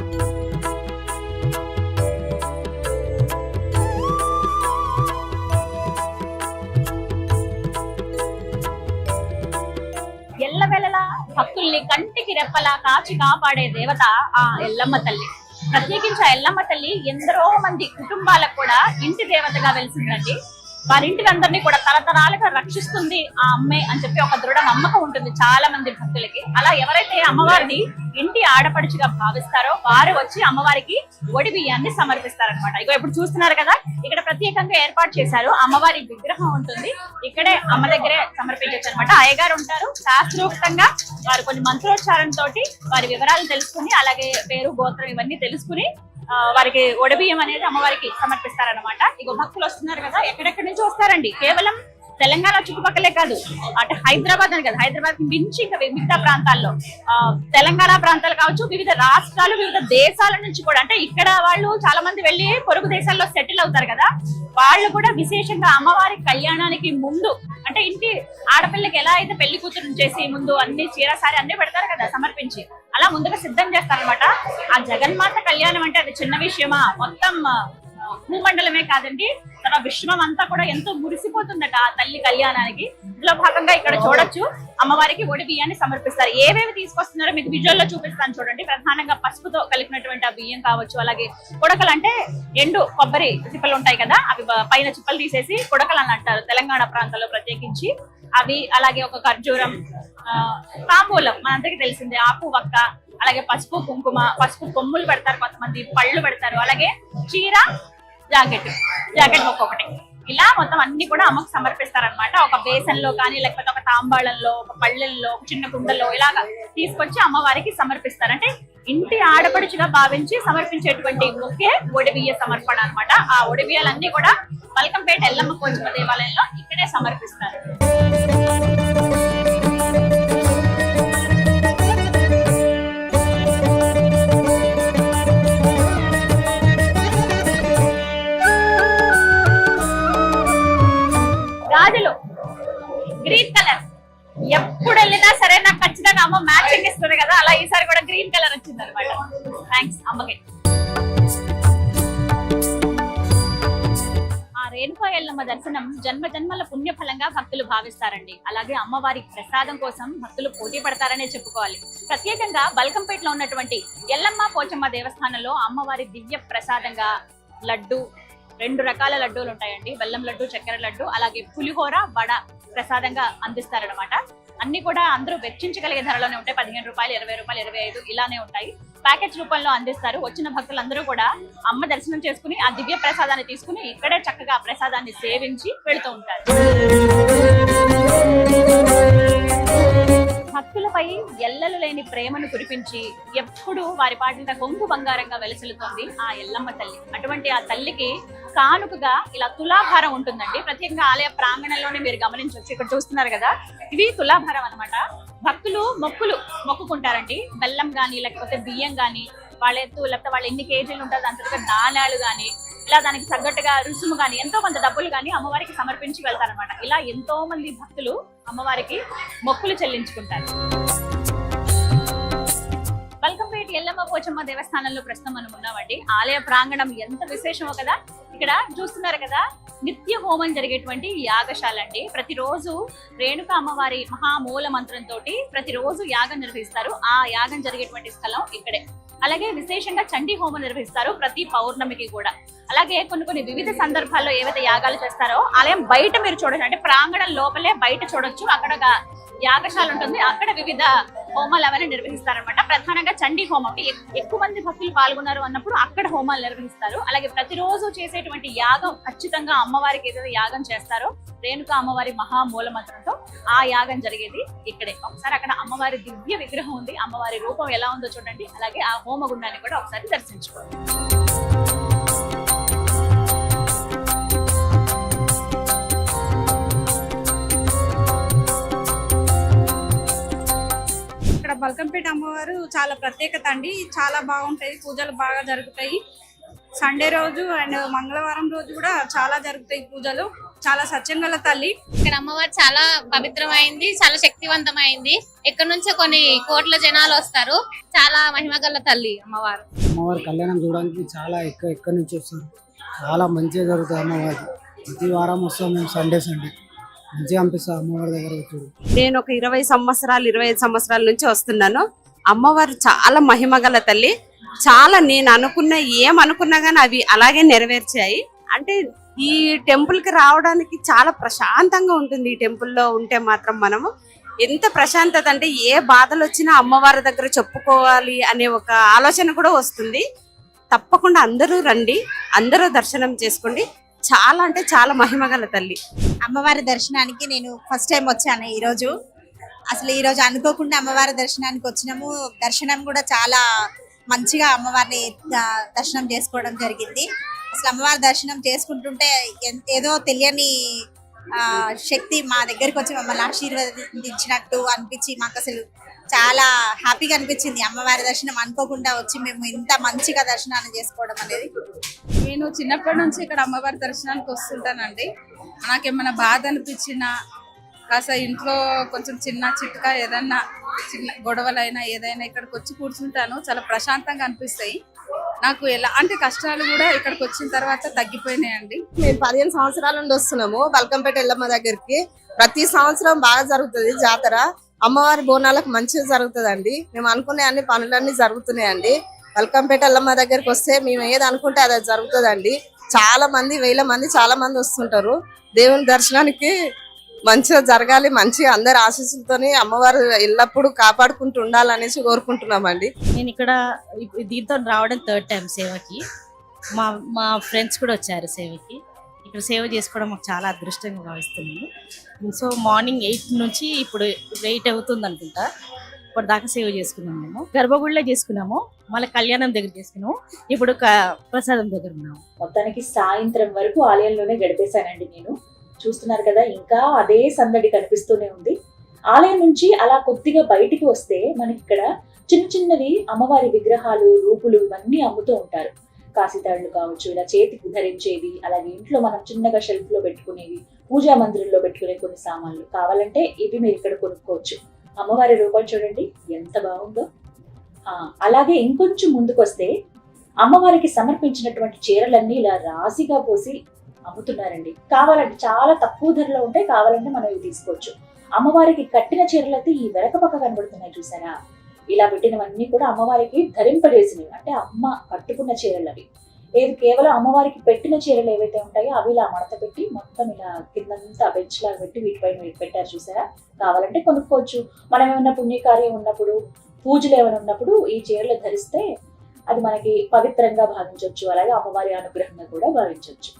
ఎల్లవేళలా భక్తుల్ని కంటికి రెప్పలా కాచి కాపాడే దేవత ఆ ఎల్లమ్మ తల్లి. ప్రత్యేకించి ఆ ఎల్లమ్మ తల్లి ఎందరో మంది కుటుంబాలకు కూడా ఇంటి దేవతగా వెలిసిందండి. వారింటికి అందరినీ కూడా తరతరాలుగా రక్షిస్తుంది ఆ అమ్మే అని చెప్పి ఒక దృఢ నమ్మకం ఉంటుంది చాలా మంది భక్తులకి. అలా ఎవరైతే అమ్మవారిని ఇంటి ఆడపడుచుగా భావిస్తారో వారు వచ్చి అమ్మవారికి ఒడి బియ్యాన్ని సమర్పిస్తారనమాట. ఇగో ఇప్పుడు చూస్తున్నారు కదా, ఇక్కడ ప్రత్యేకంగా ఏర్పాటు చేశారు. అమ్మవారి విగ్రహం ఉంటుంది, ఇక్కడే అమ్మ దగ్గరే సమర్పించవచ్చు అనమాట. అయ్యగారు ఉంటారు, శాస్త్రోక్తంగా వారు కొన్ని మంత్రోచ్చారంతో వారి వివరాలు తెలుసుకుని, అలాగే పేరు, గోత్రం ఇవన్నీ తెలుసుకుని వారికి ఒడిబియ్యం అనేది అమ్మవారికి సమర్పిస్తారనమాట. ఇగో భక్తులు వస్తున్నారు కదా, ఎక్కడెక్కడి నుంచి వస్తారండి. కేవలం తెలంగాణ చుట్టుపక్కలే కాదు, అటు హైదరాబాద్ అని కదా, హైదరాబాద్ కి మించి ఇంకా మిగతా ప్రాంతాల్లో తెలంగాణ ప్రాంతాలు కావచ్చు, వివిధ రాష్ట్రాలు, వివిధ దేశాల నుంచి కూడా, అంటే ఇక్కడ వాళ్ళు చాలా మంది వెళ్ళి పొరుగు దేశాల్లో సెటిల్ అవుతారు కదా, వాళ్ళు కూడా విశేషంగా అమ్మవారి కళ్యాణానికి ముందు, అంటే ఇంటి ఆడపిల్లకి ఎలా అయితే పెళ్లి కూతురు చేసి ముందు అన్ని చీర సారి అన్ని పెడతారు కదా సమర్పించి, అలా ముందుగా సిద్ధం చేస్తారనమాట. ఆ జగన్మాత కళ్యాణం అంటే అది చిన్న విషయమా, మొత్తం భూమండలమే కాదండి, తన విశ్వం అంతా కూడా ఎంతో మురిసిపోతుందట ఆ తల్లి కళ్యాణానికి. ఇందులో భాగంగా ఇక్కడ చూడొచ్చు, అమ్మవారికి ఒడి బియ్యాన్ని సమర్పిస్తారు. ఏవేవి తీసుకొస్తున్నారో మీకు విజువల్ లో చూపిస్తాను చూడండి. ప్రధానంగా పసుపుతో కలిపినటువంటి ఆ బియ్యం కావచ్చు, అలాగే కుడకలు అంటే ఎండు కొబ్బరి చిప్పలు ఉంటాయి కదా, అవి పైన చిప్పలు తీసేసి కుడకలు అని అంటారు తెలంగాణ ప్రాంతాల్లో ప్రత్యేకించి అవి, అలాగే ఒక ఖర్జూరం, తాంబూలం మనందరికీ తెలిసిందే, ఆకు వక్క, అలాగే పసుపు కుంకుమ, పసుపు కొమ్ములు పెడతారు కొంతమంది, పళ్ళు పెడతారు, అలాగే చీర, జాకెట్ ఒక్కొక్కటి, ఇలా మొత్తం అన్ని కూడా అమ్మకు సమర్పిస్తారనమాట. ఒక బేసన్లో కానీ, లేకపోతే ఒక తాంబాళంలో, ఒక పళ్ళెల్లో, ఒక చిన్న కుండల్లో ఇలాగా తీసుకొచ్చి అమ్మవారికి సమర్పిస్తారు. అంటే ఇంటి ఆడపడుచుగా భావించి సమర్పించేటువంటి ఒకే ఒడిబియ్య సమర్పణ అనమాట. ఆ ఒడిబియ్యాలన్నీ కూడా మల్కంపేట ఎల్లమ్మ పోచమ్మ దేవాలయంలో ఇక్కడే సమర్పిస్తారు. గాజులు గ్రీన్ కలర్, ఎప్పుడు వెళ్ళినా సరే నాకు ఖచ్చితంగా అమ్మ మ్యాచింగ్ ఇస్తుంది కదా, అలా ఈసారి కూడా గ్రీన్ కలర్ వచ్చింది అనమాట. థ్యాంక్స్ అమ్మకి. ఆ రేణుకా ఎల్లమ్మ దర్శనం జన్మ జన్మల పుణ్యఫలంగా భక్తులు భావిస్తారండి. అలాగే అమ్మవారి ప్రసాదం కోసం భక్తులు పోటీ పడతారనే చెప్పుకోవాలి. ప్రత్యేకంగా బల్కంపేటలో ఉన్నటువంటి ఎల్లమ్మ పోచమ్మ దేవస్థానంలో అమ్మవారి దివ్య ప్రసాదంగా లడ్డు, 2 రకాల లడ్డూలు ఉంటాయండి, బెల్లం లడ్డు, చక్కెర లడ్డు, అలాగే పులిహోర, వడ ప్రసాదంగా అందిస్తారనమాట. అన్ని కూడా అందరూ వెచ్చించగలిగే ధరలోనే ఉంటాయి. 15 రూపాయలు, 20 రూపాయలు, 25 ఇలానే ఉంటాయి. ప్యాకెట్స్ రూపంలో అందిస్తారు. వచ్చిన భక్తులందరూ కూడా అమ్మ దర్శనం చేసుకుని ఆ దివ్య ప్రసాదాన్ని తీసుకుని ఇక్కడే చక్కగా ప్రసాదాన్ని సేవించి వెళుతూ ఉంటారు. భక్తులపై ఎల్లలు లేని ప్రేమను కురిపించి ఎప్పుడు వారి పాటిన కొంగు బంగారంగా వెలసిల్లుతోంది ఆ ఎల్లమ్మ తల్లి. అటువంటి ఆ తల్లికి కానుకగా ఇలా తులాభారం ఉంటుందండి. ప్రత్యేకంగా ఆలయ ప్రాంగణంలోనే మీరు గమనించవచ్చు. ఇక్కడ చూస్తున్నారు కదా, ఇది తులాభారం అన్నమాట. భక్తులు మొక్కుకుంటారండి. బెల్లం గాని, లేకపోతే బియ్యం గాని, వాళ్ళ ఎత్తు, లేకపోతే వాళ్ళు ఎన్ని కేజీలు ఉంటుంది అంతగా నాణాలు గాని, ఇలా దానికి తగ్గట్టుగా రుసుము గాని, ఎంతో కొంత డబ్బులు గాని అమ్మవారికి సమర్పించి వెళ్తారనమాట. ఇలా ఎంతో మంది భక్తులు అమ్మవారికి మొక్కులు చెల్లించుకుంటారు. బల్కంపేట ఎల్లమ్మ పోచమ్మ దేవస్థానంలో ప్రస్తుతం మనం ఉన్నామండి. ఆలయ ప్రాంగణం ఎంత విశేషమో కదా. ఇక్కడ చూస్తున్నారు కదా, నిత్య హోమం జరిగేటువంటి యాగశాల అండి. ప్రతిరోజు రేణుక అమ్మవారి మహామూల మంత్రంతో ప్రతిరోజు యాగం నిర్వహిస్తారు. ఆ యాగం జరిగేటువంటి స్థలం ఇక్కడే. అలాగే విశేషంగా చండీ హోమం నిర్వహిస్తారు ప్రతి పౌర్ణమికి కూడా. అలాగే కొన్ని వివిధ సందర్భాల్లో ఏవైతే యాగాలు చేస్తారో ఆలయం బయట మీరు చూడొచ్చు, అంటే ప్రాంగణం లోపలే బయట చూడొచ్చు. అక్కడ యాగశాల ఉంటుంది, అక్కడ వివిధ హోమాలు అవన్నీ నిర్వహిస్తారనమాట. ప్రధానంగా చండీ హోమం, ఎక్కువ మంది భక్తులు పాల్గొన్నారు అన్నప్పుడు అక్కడ హోమాలు నిర్వహిస్తారు. అలాగే ప్రతిరోజు చేసేటువంటి యాగం, ఖచ్చితంగా అమ్మవారికి ఏదైతే యాగం చేస్తారో రేణుక అమ్మవారి మహామూలమంత్రంతో ఆ యాగం జరిగేది ఇక్కడే. ఒకసారి అక్కడ అమ్మవారి దివ్య విగ్రహం ఉంది, అమ్మవారి రూపం ఎలా ఉందో చూడండి. అలాగే ఆ హోమగుండాన్ని కూడా ఒకసారి దర్శించుకోండి. ఇక్కడ బల్కంపేట అమ్మవారు చాలా ప్రత్యేకత అండి. చాలా బాగుంటాయి, పూజలు బాగా జరుగుతాయి. సండే రోజు అండ్ మంగళవారం రోజు కూడా చాలా జరుగుతాయి పూజలు. చాలా సత్యంగల తల్లి. ఇక్కడ అమ్మవారు చాలా పవిత్రమైంది, చాలా శక్తివంతమైంది. ఇక్కడ నుంచి కొన్ని కోట్ల జనాలు వస్తారు. చాలా మహిమగల తల్లి అమ్మవారు. అమ్మవారి కళ్యాణం చూడడానికి చాలా ఎక్కడి నుంచి వస్తారు. చాలా మంచిగా జరుగుతుంది అమ్మవారి. ప్రతి వారం వస్తాం మేము సండే మంచిగా అనిపిస్తుంది అమ్మవారి దగ్గర వచ్చి. నేను ఒక 25 సంవత్సరాల నుంచి వస్తున్నాను. అమ్మవారు చాలా మహిమగల తల్లి. చాలా నేను ఏమనుకున్నా గానీ అవి అలాగే నెరవేర్చాయి. అంటే ఈ టెంపుల్ కి రావడానికి చాలా ప్రశాంతంగా ఉంటుంది. ఈ టెంపుల్లో ఉంటే మాత్రం మనము ఎంత ప్రశాంతత అంటే ఏ బాధలు వచ్చినా అమ్మవారి దగ్గర చెప్పుకోవాలి అనే ఒక ఆలోచన కూడా వస్తుంది. తప్పకుండా అందరూ రండి, అందరూ దర్శనం చేసుకోండి. చాలా అంటే చాలా మహిమగల తల్లి. అమ్మవారి దర్శనానికి నేను ఫస్ట్ టైం వచ్చాను ఈరోజు. అసలు ఈరోజు అనుకోకుండా అమ్మవారి దర్శనానికి వచ్చినాము. దర్శనం కూడా చాలా మంచిగా అమ్మవారిని దర్శనం చేసుకోవడం జరిగింది. అసలు అమ్మవారి దర్శనం చేసుకుంటుంటే ఏదో తెలియని శక్తి మా దగ్గరికి వచ్చి మమ్మల్ని ఆశీర్వదించినట్టు అనిపించి మాకు అసలు చాలా హ్యాపీగా అనిపించింది. అమ్మవారి దర్శనం అనుకోకుండా వచ్చి మేము ఇంత మంచిగా దర్శనాన్ని చేసుకోవడం అనేది. నేను చిన్నప్పటి నుంచి ఇక్కడ అమ్మవారి దర్శనానికి వస్తుంటానండి. నాకేమైనా బాధ అనిపించినా, కాస్త ఇంట్లో కొంచెం చిన్న చిట్కా ఏదన్నా చిన్న గొడవలైనా ఏదైనా ఇక్కడికి వచ్చి కూర్చుంటాను. చాలా ప్రశాంతంగా అనిపిస్తాయి. నాకు ఎలాంటి కష్టాలు కూడా ఇక్కడికి వచ్చిన తర్వాత తగ్గిపోయినాయండి. మేము 15 సంవత్సరాల నుండి వస్తున్నాము బల్కంపేట ఎల్లమ్మ దగ్గరికి. ప్రతి సంవత్సరం బాగా జరుగుతుంది జాతర. అమ్మవారి బోనాలకు మంచిగా జరుగుతుందండి. మేము అనుకునే అన్ని పనులన్నీ జరుగుతున్నాయండి. బల్కంపేట ఎల్లమ్మ దగ్గరికి వస్తే మేము ఏది అనుకుంటే అది జరుగుతుందండి. చాలా మంది, వేల మంది, చాలా మంది వస్తుంటారు. దేవుని దర్శనానికి మంచిగా జరగాలి, మంచిగా అందరి ఆశీస్సులతోని అమ్మవారు ఎల్లప్పుడూ కాపాడుకుంటూ ఉండాలనేసి కోరుకుంటున్నామండి. నేను ఇక్కడ దీంతో రావడం 3rd టైం సేవకి. మా ఫ్రెండ్స్ కూడా వచ్చారు సేవకి. ఇక్కడ సేవ చేసుకోవడం మాకు చాలా అదృష్టంగా భావిస్తున్నాము. సో మార్నింగ్ 8 నుంచి ఇప్పుడు 8 అవుతుంది అనుకుంటా. ఇప్పుడు దాకా సేవ చేసుకున్నాము. మేము గర్భగుడిలో చేసుకున్నాము, మళ్ళీ కళ్యాణం దగ్గర చేసుకున్నాము, ఇప్పుడు ప్రసాదం దగ్గర ఉన్నాము. మొత్తానికి సాయంత్రం వరకు ఆలయంలోనే గడిపేశానండి నేను. చూస్తున్నారు కదా, ఇంకా అదే సందడి కనిపిస్తూనే ఉంది. ఆలయం నుంచి అలా కొద్దిగా బయటికి వస్తే మనకి ఇక్కడ చిన్న చిన్నవి అమ్మవారి విగ్రహాలు, రూపులు ఇవన్నీ అమ్ముతూ ఉంటారు. కాశీతాళ్లు కావచ్చు, ఇలా చేతికి ధరించేవి, అలాగే ఇంట్లో మనం చిన్నగా షెల్ఫ్ లో పెట్టుకునేవి, పూజా మందిరంలో పెట్టుకునే కొన్ని సామాన్లు కావాలంటే ఇవి మీరు ఇక్కడ కొనుక్కోవచ్చు. అమ్మవారి రూపం చూడండి ఎంత బాగుందో. అలాగే ఇంకొంచెం ముందుకు వస్తే అమ్మవారికి సమర్పించినటువంటి చీరలన్నీ ఇలా రాశిగా పోసి అమ్ముతున్నారండి. కావాలంటే చాలా తక్కువ ధరలో ఉంటాయి, కావాలంటే మనం ఇవి తీసుకోవచ్చు. అమ్మవారికి కట్టిన చీరలు అయితే ఈ వెనక పక్క కనబడుతున్నాయి చూసారా, ఇలా పెట్టినవన్నీ కూడా అమ్మవారికి ధరింపజేసినవి, అంటే అమ్మ కట్టుకున్న చీరలు అవి. ఏది కేవలం అమ్మవారికి పెట్టిన చీరలు ఏవైతే ఉంటాయో అవి ఇలా మడత పెట్టి మొత్తం ఇలా కిందంతా బెంచ్ లాగా పెట్టి వీటిపైన పెట్టారు చూసారా. కావాలంటే కొనుక్కోవచ్చు. మనం ఏమైనా పుణ్యకార్యం ఉన్నప్పుడు, పూజలు ఏమైనా ఉన్నప్పుడు ఈ చీరలు ధరిస్తే అది మనకి పవిత్రంగా భావించవచ్చు, అలాగే అమ్మవారి అనుగ్రహంగా కూడా భావించవచ్చు.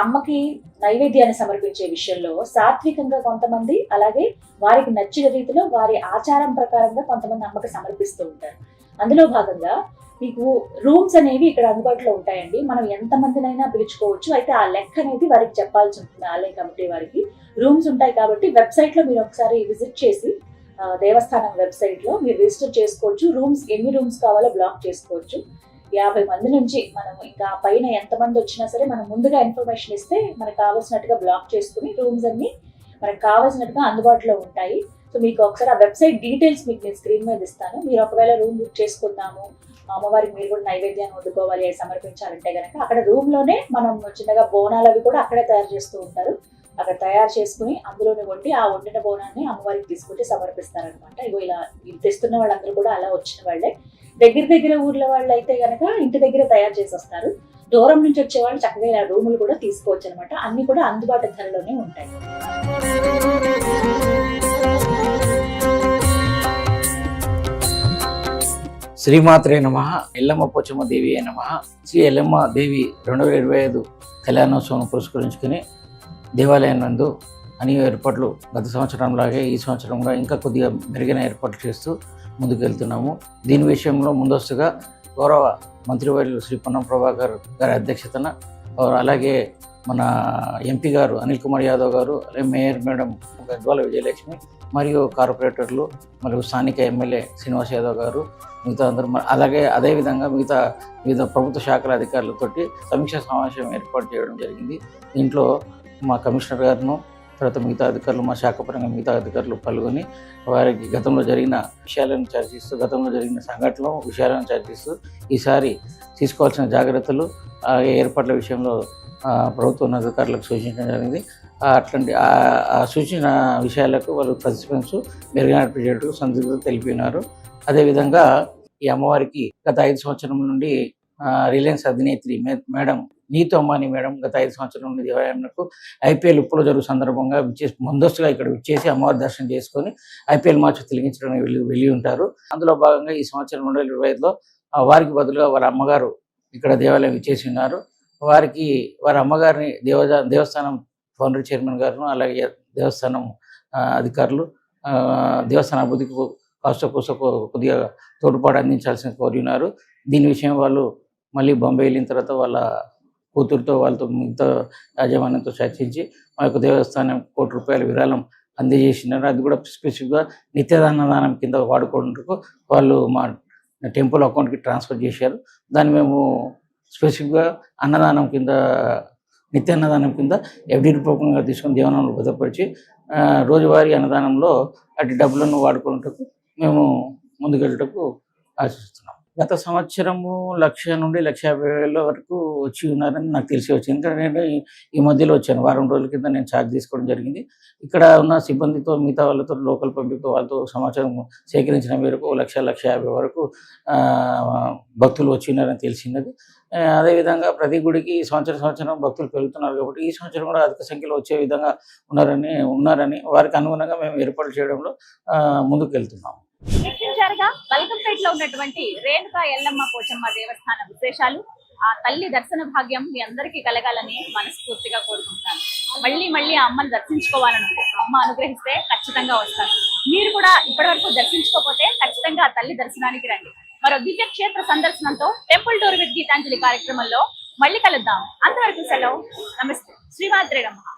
అమ్మకి నైవేద్యాన్ని సమర్పించే విషయంలో సాత్వికంగా కొంతమంది, అలాగే వారికి నచ్చిన రీతిలో వారి ఆచారం ప్రకారంగా కొంతమంది అమ్మకి సమర్పిస్తూ ఉంటారు. అందులో భాగంగా మీకు రూమ్స్ అనేవి ఇక్కడ అందుబాటులో ఉంటాయండి. మనం ఎంత మందినైనా పిలుచుకోవచ్చు. అయితే ఆ లెక్క అనేది వారికి చెప్పాల్సి ఉంటుంది. ఆలయ కమిటీ వారికి రూమ్స్ ఉంటాయి కాబట్టి వెబ్సైట్ లో మీరు ఒకసారి విజిట్ చేసి దేవస్థానం వెబ్సైట్ లో మీరు రిజిస్టర్ చేసుకోవచ్చు. రూమ్స్ ఎన్ని రూమ్స్ కావాలో బ్లాక్ చేసుకోవచ్చు. 50 మంది నుంచి మనం ఇంకా పైన ఎంతమంది వచ్చినా సరే మనం ముందుగా ఇన్ఫర్మేషన్ ఇస్తే మనకు కావాల్సినట్టుగా బ్లాక్ చేసుకుని రూమ్స్ అన్ని మనకు కావాల్సినట్టుగా అందుబాటులో ఉంటాయి. సో మీకు ఒకసారి ఆ వెబ్సైట్ డీటెయిల్స్ మీకు నేను స్క్రీన్ మీద ఇస్తాను. మీరు ఒకవేళ రూమ్ బుక్ చేసుకుందాము, అమ్మవారికి మీరు కూడా నైవేద్యాన్ని వండుకోవాలి, సమర్పించాలంటే కనుక అక్కడ రూమ్ లోనే మనం చిన్నగా బోనాలు అవి కూడా అక్కడే తయారు చేస్తూ ఉంటారు. అక్కడ తయారు చేసుకుని అందులోనే వండి ఆ వండిన బోనాన్ని అమ్మవారికి తీసుకుంటే సమర్పిస్తారనమాట. ఇగో ఇలా తెస్తున్న వాళ్ళందరూ కూడా అలా వచ్చిన వాళ్ళే. దగ్గర ఊర్ల వాళ్ళు అయితే కనుక ఇంటి దగ్గర తయారు చేసి వస్తారు. దూరం నుంచి వచ్చే వాళ్ళు చక్కగా ఇలా రూములు కూడా తీసుకోవచ్చు అనమాట. అన్ని కూడా అందుబాటు ధరలోనే ఉంటాయి. శ్రీమాత్రే నమః. ఎల్లమ్మ పోచమ్మ దేవి అయి నమః. శ్రీ ఎల్లమ్మ దేవి 2025 కళ్యాణోత్సవం పురస్కరించుకుని దేవాలయం నందు అన్ని ఏర్పాట్లు గత సంవత్సరంలాగే ఈ సంవత్సరం కూడా ఇంకా కొద్దిగా మెరుగైన ఏర్పాట్లు చేస్తూ ముందుకు వెళ్తున్నాము. దీని విషయంలో ముందస్తుగా గౌరవ మంత్రివర్యులు శ్రీ పొన్నం ప్రభాకర్ గారి అధ్యక్షతన అలాగే మన ఎంపీ గారు అనిల్ కుమార్ యాదవ్ గారు, అలాగే మేయర్ మేడం గద్వాల విజయలక్ష్మి మరియు కార్పొరేటర్లు మరియు స్థానిక ఎమ్మెల్యే శ్రీనివాస్ యాదవ్ గారు, మిగతా అందరూ, అలాగే అదేవిధంగా వివిధ ప్రభుత్వ శాఖల అధికారులతోటి సమీక్షా సమావేశం ఏర్పాటు చేయడం జరిగింది. దీంట్లో మా కమిషనర్ గారును, తర్వాత మిగతా అధికారులు, మా శాఖపరంగా మిగతా అధికారులు పాల్గొని వారికి గతంలో జరిగిన విషయాలను చర్చిస్తూ, గతంలో జరిగిన సంఘటనలు విషయాలను చర్చిస్తూ ఈసారి తీసుకోవాల్సిన జాగ్రత్తలు అలాగే ఏర్పాట్ల విషయంలో ప్రభుత్వ ఉన్నతాధికారులకు సూచించడం జరిగింది. అట్లాంటి సూచన విషయాలకు వాళ్ళు ప్రతిస్పందిస్తూ మెరుగైనట్టు సందిగ్ధత తెలిపినారు. అదేవిధంగా ఈ అమ్మవారికి గత 5 సంవత్సరం నుండి రిలయన్స్ అధినేత్రి మేడం నీతు అంబానీ మేడం గత 5 సంవత్సరం నుండి దేవాలయంకు IPL ఉప్పులో జరుగు సందర్భంగా ముందస్తుగా ఇక్కడ విచ్చేసి అమ్మవారి దర్శనం చేసుకొని IPL మ్యాచ్ తిరిగించడానికి వెళ్ళి ఉంటారు. అందులో భాగంగా ఈ సంవత్సరం 2025లో వారికి బదులుగా వారి అమ్మగారు ఇక్కడ దేవాలయం విచ్చేసి ఉన్నారు. వారి అమ్మగారిని దేవస్థానం ఫౌండరీ చైర్మన్ గారు, అలాగే దేవస్థానం అధికారులు దేవస్థాన అభివృద్ధికి కాస్త కొద్దిగా తోడ్పాటు అందించాల్సిన కోరి ఉన్నారు. దీని విషయం వాళ్ళు మళ్ళీ బాంబే వెళ్ళిన తర్వాత వాళ్ళ కూతురుతో వాళ్ళతో మిగతా యాజమాన్యంతో చర్చించి మా యొక్క దేవస్థానం ₹1 విరాళం అందజేసినారు. అది కూడా స్పెసిఫిక్గా నిత్యదానం కింద వాడుకోవడానికి వాళ్ళు మా టెంపుల్ అకౌంట్కి ట్రాన్స్ఫర్ చేశారు. దాన్ని మేము స్పెసిఫిక్గా అన్నదానం కింద, నిత్య అన్నదానం కింద FD రూపకంగా తీసుకొని దేవనంలో భద్రపరిచి రోజువారీ అన్నదానంలో అటు డబ్బులను వాడుకున్నట్టుకు మేము ముందుకెళ్ళటకు ఆశిస్తున్నాం. గత సంవత్సరము 1,00,000 నుండి 1,50,000 వరకు వచ్చి ఉన్నారని నాకు తెలిసి వచ్చింది. ఎందుకంటే నేను ఈ మధ్యలో వచ్చాను, వారం రోజుల కింద నేను ఛార్జ్ తీసుకోవడం జరిగింది. ఇక్కడ ఉన్న సిబ్బందితో, మిగతా వాళ్ళతో, లోకల్ పబ్లిక్తో వాళ్ళతో సమాచారం సేకరించిన మేరకు 1,00,000-1,50,000 వరకు భక్తులు వచ్చి ఉన్నారని తెలిసినది. అదేవిధంగా ప్రతి గుడికి సంవత్సరం భక్తులు పెరుగుతున్నారు కాబట్టి ఈ సంవత్సరం కూడా అధిక సంఖ్యలో వచ్చే విధంగా ఉన్నారని వారికి అనుగుణంగా మేము ఏర్పాటు చేయడంలో ముందుకు వెళ్తున్నాము. వీక్షించారుగా బల్కంపేటలో ఉన్నటువంటి రేణుకా ఎల్లమ్మ పోచమ్మ దేవస్థాన విశేషాలు. ఆ తల్లి దర్శన భాగ్యం మీ అందరికీ కలగాలని మనస్ఫూర్తిగా కోరుకుంటున్నాను. మళ్ళీ ఆ అమ్మని దర్శించుకోవాలని ఉంది. అమ్మ అనుగ్రహిస్తే ఖచ్చితంగా వస్తాను. మీరు కూడా ఇప్పటివరకు దర్శించుకోకపోతే ఖచ్చితంగా ఆ తల్లి దర్శనానికి రండి. మరో దివ్య క్షేత్ర సందర్శనంతో టెంపుల్ టూర్ విత్ గీతాంజలి కార్యక్రమంలో మళ్ళీ కలుద్దాం. అంతవరకు సెలవు. నమస్తే. శ్రీమాత్రే నమః.